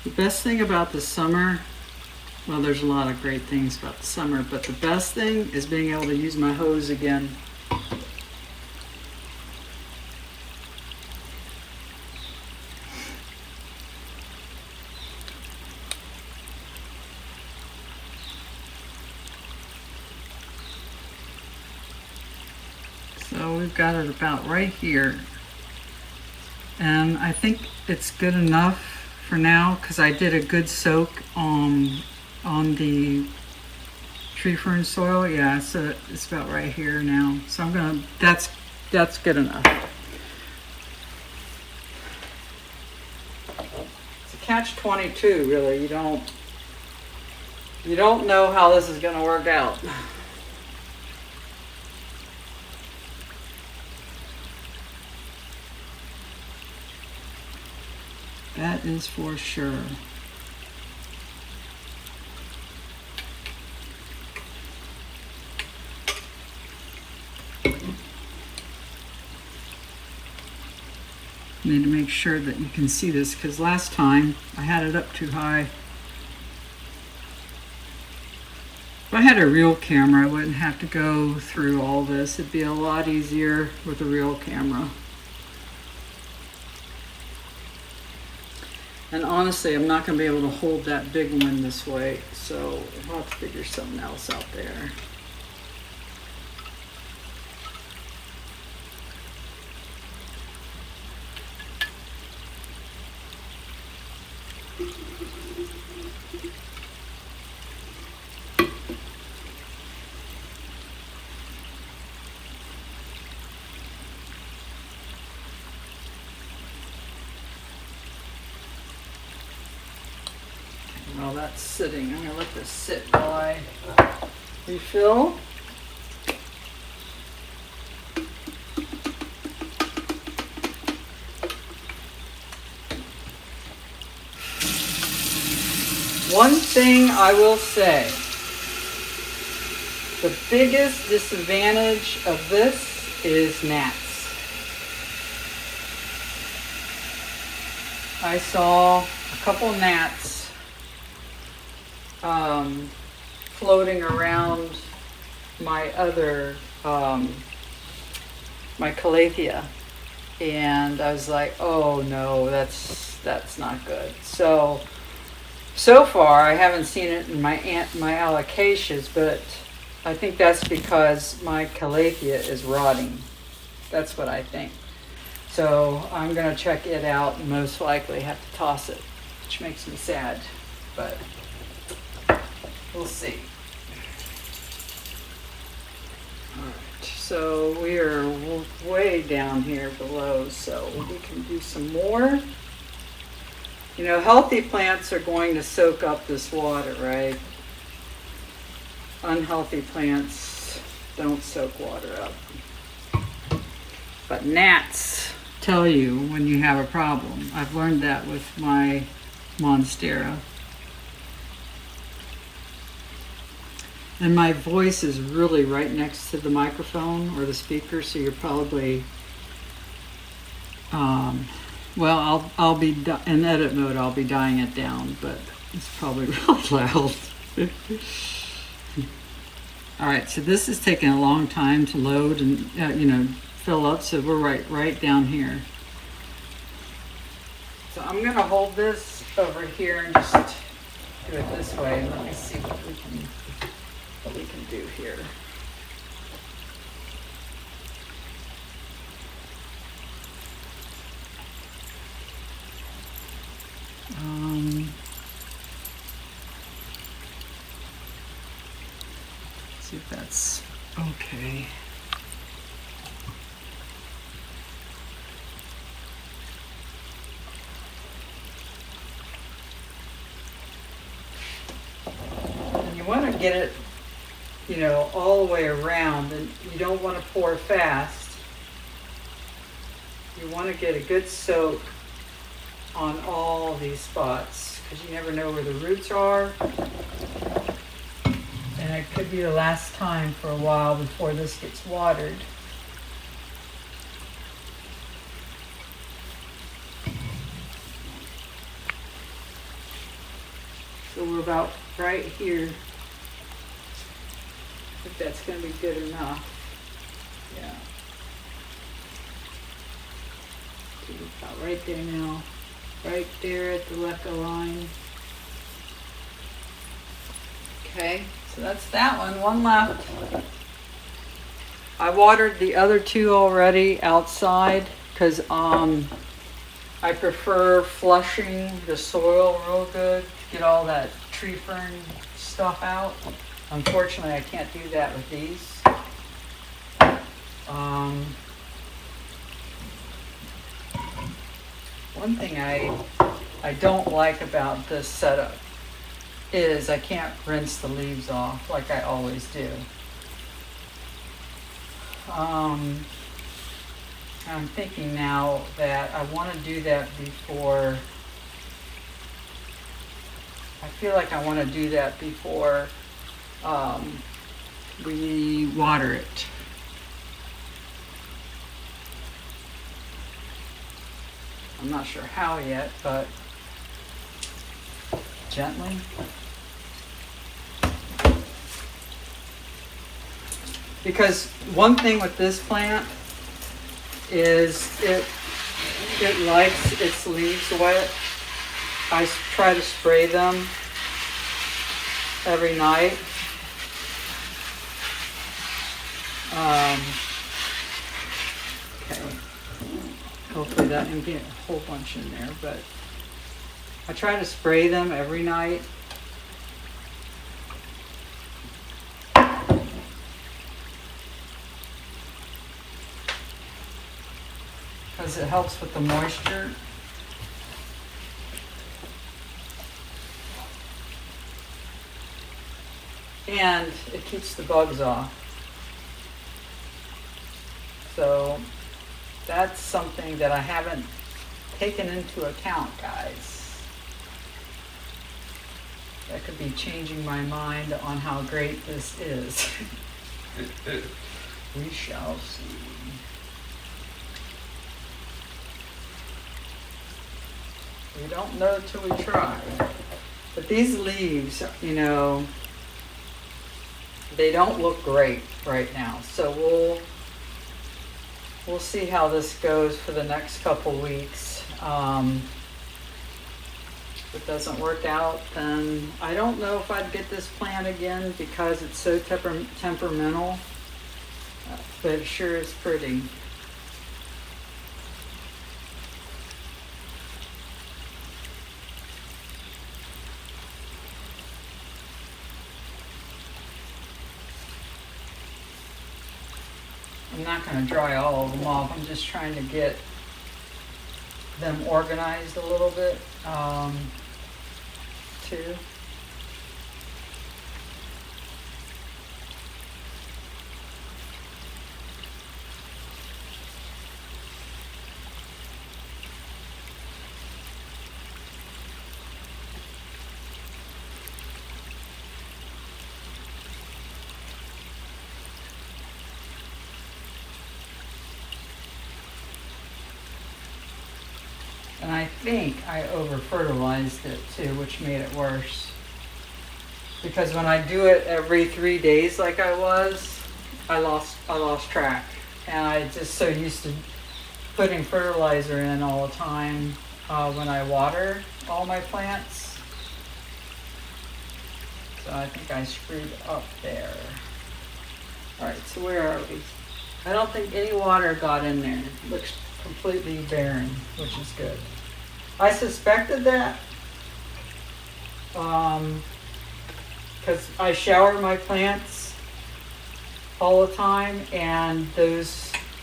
The best thing about the summer, well, there's a lot of great things about the summer, but the best thing is being able to use my hose again. So we've got it about right here. And I think it's good enough for now, because I did a good soak on the tree fern soil. Yeah, so it's about right here now. So I'm gonna, that's good enough. It's a catch-22, really. You don't know how this is gonna work out. That is for sure. Need to make sure that you can see this, because last time I had it up too high. If I had a real camera, I wouldn't have to go through all this. It'd be a lot easier with a real camera. And honestly, I'm not going to be able to hold that big one this way, so I'll have to figure something else out there. While that's sitting, I'm going to let this sit while I refill. One thing I will say, the biggest disadvantage of this is gnats. I saw a couple gnats floating around my other, my Calathea, and I was like, oh no, that's not good. So far I haven't seen it in my alocasias, but I think that's because my Calathea is rotting. That's what I think. So I'm gonna check it out and most likely have to toss it, which makes me sad, but we'll see. All right, so we are way down here below, so we can do some more. You know, healthy plants are going to soak up this water, right? Unhealthy plants don't soak water up. But gnats tell you when you have a problem. I've learned that with my Monstera. And my voice is really right next to the microphone or the speaker, so you're probably, well, I'll be in edit mode. I'll be dying it down, but it's probably real loud. All right, so this is taking a long time to load and fill up. So we're right down here. So I'm gonna hold this over here and just do it this way. And let me see what we can do here. See if that's okay. And you want to get it, all the way around, and you don't want to pour fast. You want to get a good soak on all these spots, because you never know where the roots are. And it could be the last time for a while before this gets watered. So we're about right here. I think that's going to be good enough. Yeah. So we're about right there now. Right there at the leca line. Okay, so that's that one. One left. I watered the other two already outside because I prefer flushing the soil real good to get all that tree fern stuff out. Unfortunately, I can't do that with these. One thing I don't like about this setup is I can't rinse the leaves off like I always do. I'm thinking now that I want to do that before. I feel like I want to do that before we water it. I'm not sure how yet, but gently. Because one thing with this plant is it likes its leaves wet. I try to spray them every night. Okay. Hopefully that didn't get a whole bunch in there, but I try to spray them every night. Because it helps with the moisture. And it keeps the bugs off. So that's something that I haven't taken into account, guys. That could be changing my mind on how great this is. We shall see. We don't know till we try. But these leaves, you know, they don't look great right now. So we'll see how this goes for the next couple weeks. If it doesn't work out, then I don't know if I'd get this plant again because it's so temperamental. But it sure is pretty. I'm not going to dry all of them off. I'm just trying to get them organized a little bit, too. And I think I over-fertilized it too, which made it worse. Because when I do it every 3 days like I was, I lost track. And I just so used to putting fertilizer in all the time when I water all my plants. So I think I screwed up there. Alright, so where are we? I don't think any water got in there. It looks completely barren, which is good. I suspected that because I shower my plants all the time, and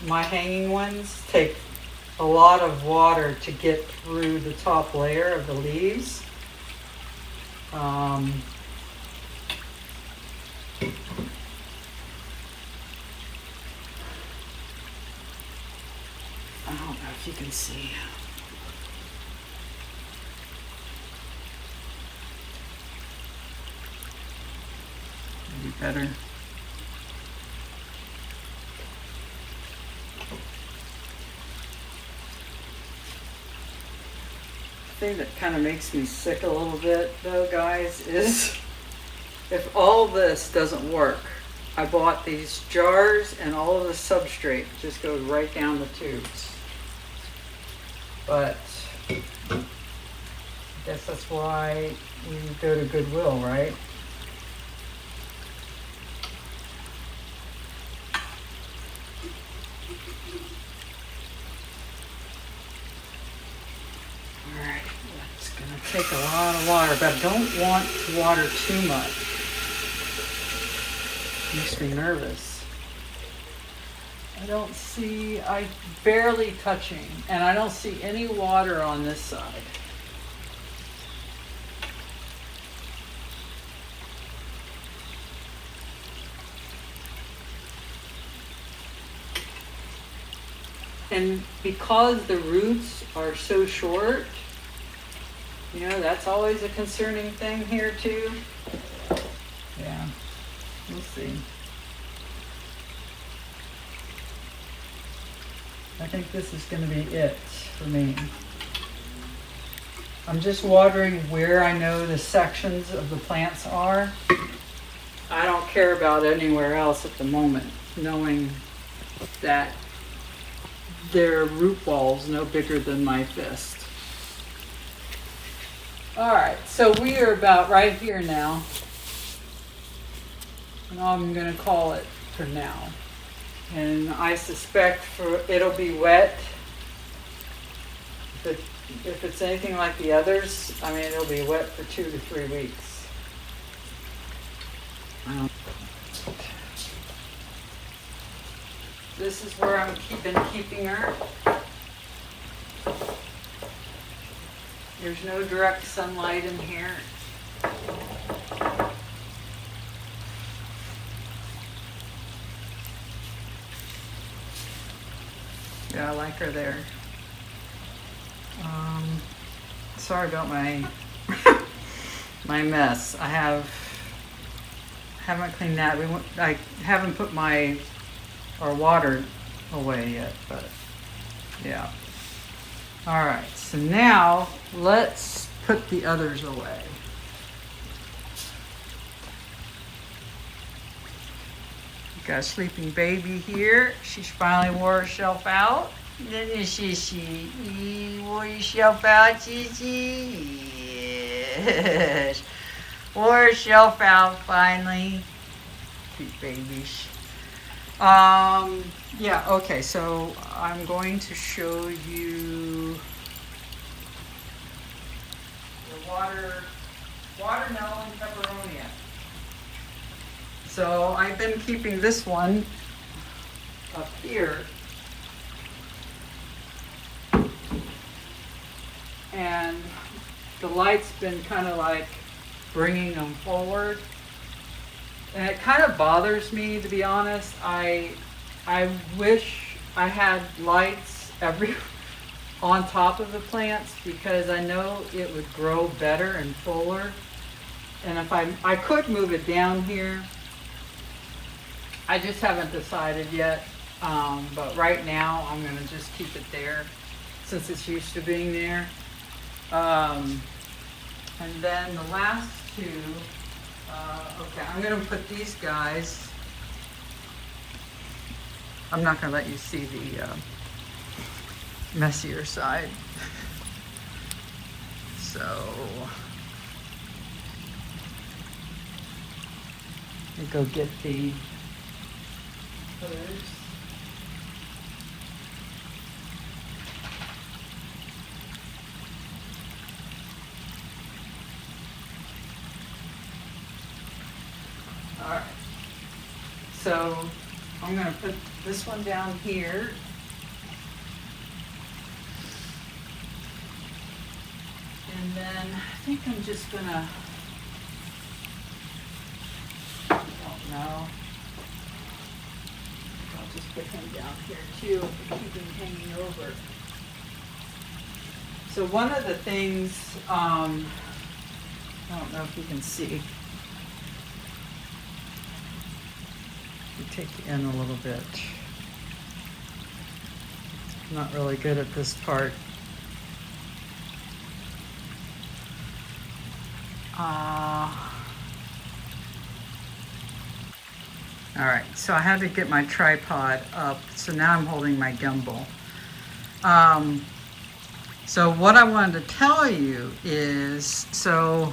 my hanging ones take a lot of water to get through the top layer of the leaves. I don't know if you can see. Maybe better. The thing that kind of makes me sick a little bit, though, guys, is if all this doesn't work. I bought these jars, and all of the substrate just goes right down the tubes. But I guess that's why we go to Goodwill, right? Alright, that's gonna take a lot of water, but I don't want to water too much. Makes me nervous. I'm barely touching, and I don't see any water on this side. And because the roots are so short, you know, that's always a concerning thing here too. Yeah. We'll see. I think this is going to be it for me. I'm just watering where I know the sections of the plants are. I don't care about anywhere else at the moment. knowing that their root ball's no bigger than my fist. All right, so we are about right here now. And I'm gonna call it for now. And I suspect it'll be wet. If it's anything like the others, I mean, it'll be wet for 2 to 3 weeks. This is where I'm keeping her. There's no direct sunlight in here. Yeah, I like her there. Sorry about my my mess. I haven't cleaned that. I haven't put our water away yet, but yeah. All right, so now let's put the others away. Got a sleeping baby here. She's finally wore herself out. She wore yourself out, Gigi? Yes. Wore herself out finally. Cute babies. Yeah, okay, so I'm going to show you the watermelon Pepperomia. So I've been keeping this one up here. And the light's been kind of like bringing them forward. And it kind of bothers me, to be honest. I wish I had lights on top of the plants, because I know it would grow better and fuller. And if I could move it down here. I just haven't decided yet. But right now I'm going to just keep it there since it's used to being there. And then the last two, okay, I'm going to put these guys. I'm not going to let you see the messier side. So, let me go get the others. All right, so I'm going to put this one down here. And then I think I'm just going to, I don't know, I'll just put him down here too and keep him hanging over. So one of the things, I don't know if you can see. Take you in a little bit. I'm not really good at this part. All right, so I had to get my tripod up, so now I'm holding my gimbal. So what I wanted to tell you is, so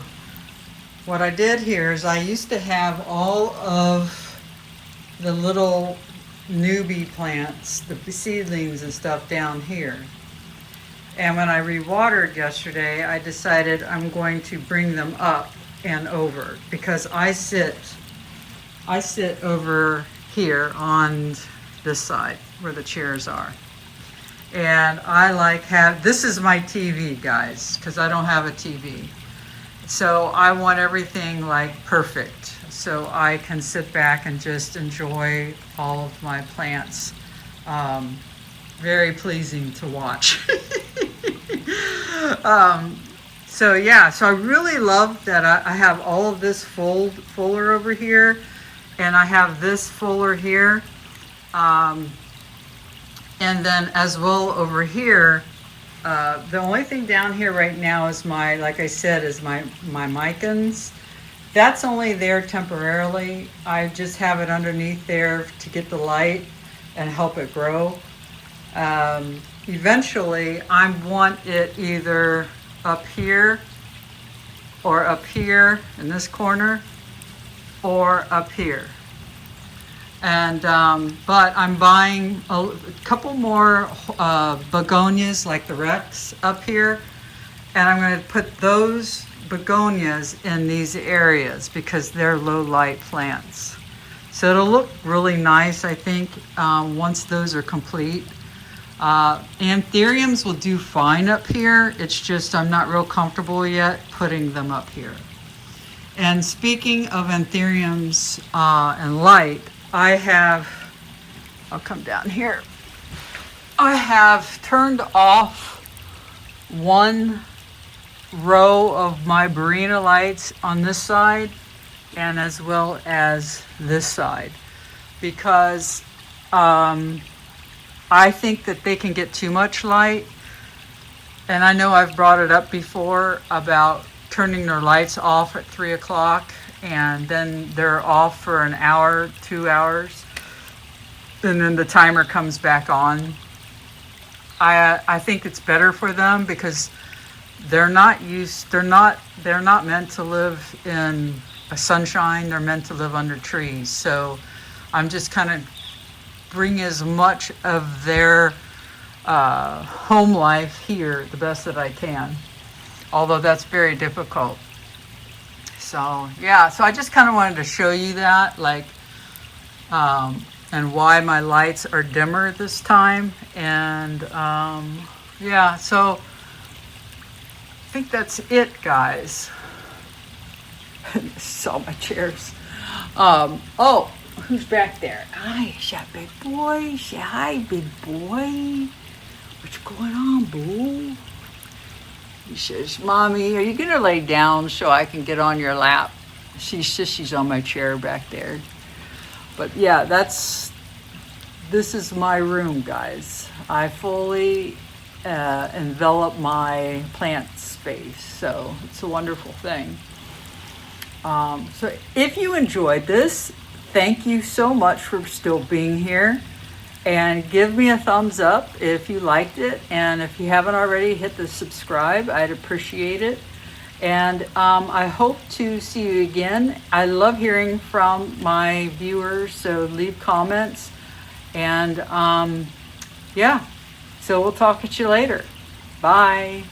what I did here is I used to have all of the little newbie plants, the seedlings and stuff down here. And when I rewatered yesterday, I decided I'm going to bring them up and over, because I sit over here on this side where the chairs are. And I this is my TV, guys, because I don't have a TV. So I want everything like perfect, so I can sit back and just enjoy all of my plants. Very pleasing to watch. So yeah, so I really love that I have all of this fuller over here, and I have this fuller here. And then as well over here, the only thing down here right now is like I said, is my micans. That's only there temporarily. I just have it underneath there to get the light and help it grow. Eventually, I want it either up here or up here in this corner or up here. And but I'm buying a couple more begonias like the Rex up here, and I'm going to put those begonias in these areas because they're low light plants. So it'll look really nice, I think, once those are complete. Anthuriums will do fine up here. It's just I'm not real comfortable yet putting them up here. And speaking of anthuriums and light, I'll come down here. I have turned off one row of my Barina lights on this side and as well as this side because I think that they can get too much light. And I know I've brought it up before about turning their lights off at 3 o'clock and then they're off for an hour, 2 hours, and then the timer comes back on. I think it's better for them because they're not meant to live in a sunshine. They're meant to live under trees. So I'm just kind of bring as much of their home life here the best that I can, although that's very difficult. So yeah, so I just kind of wanted to show you that, like, and why my lights are dimmer this time. And yeah, so I think that's it, guys. Saw my chairs. Oh, who's back there? Hi, is that big boy? Say hi, big boy. What's going on, boo? He says, Mommy, are you gonna lay down so I can get on your lap? She's on my chair back there. But yeah, this is my room, guys. I fully envelop my plant space, so it's a wonderful thing. So if you enjoyed this, thank you so much for still being here. And give me a thumbs up if you liked it. And if you haven't already, hit the subscribe. I'd appreciate it. And I hope to see you again. I love hearing from my viewers, so leave comments. And yeah, so we'll talk to you later. Bye.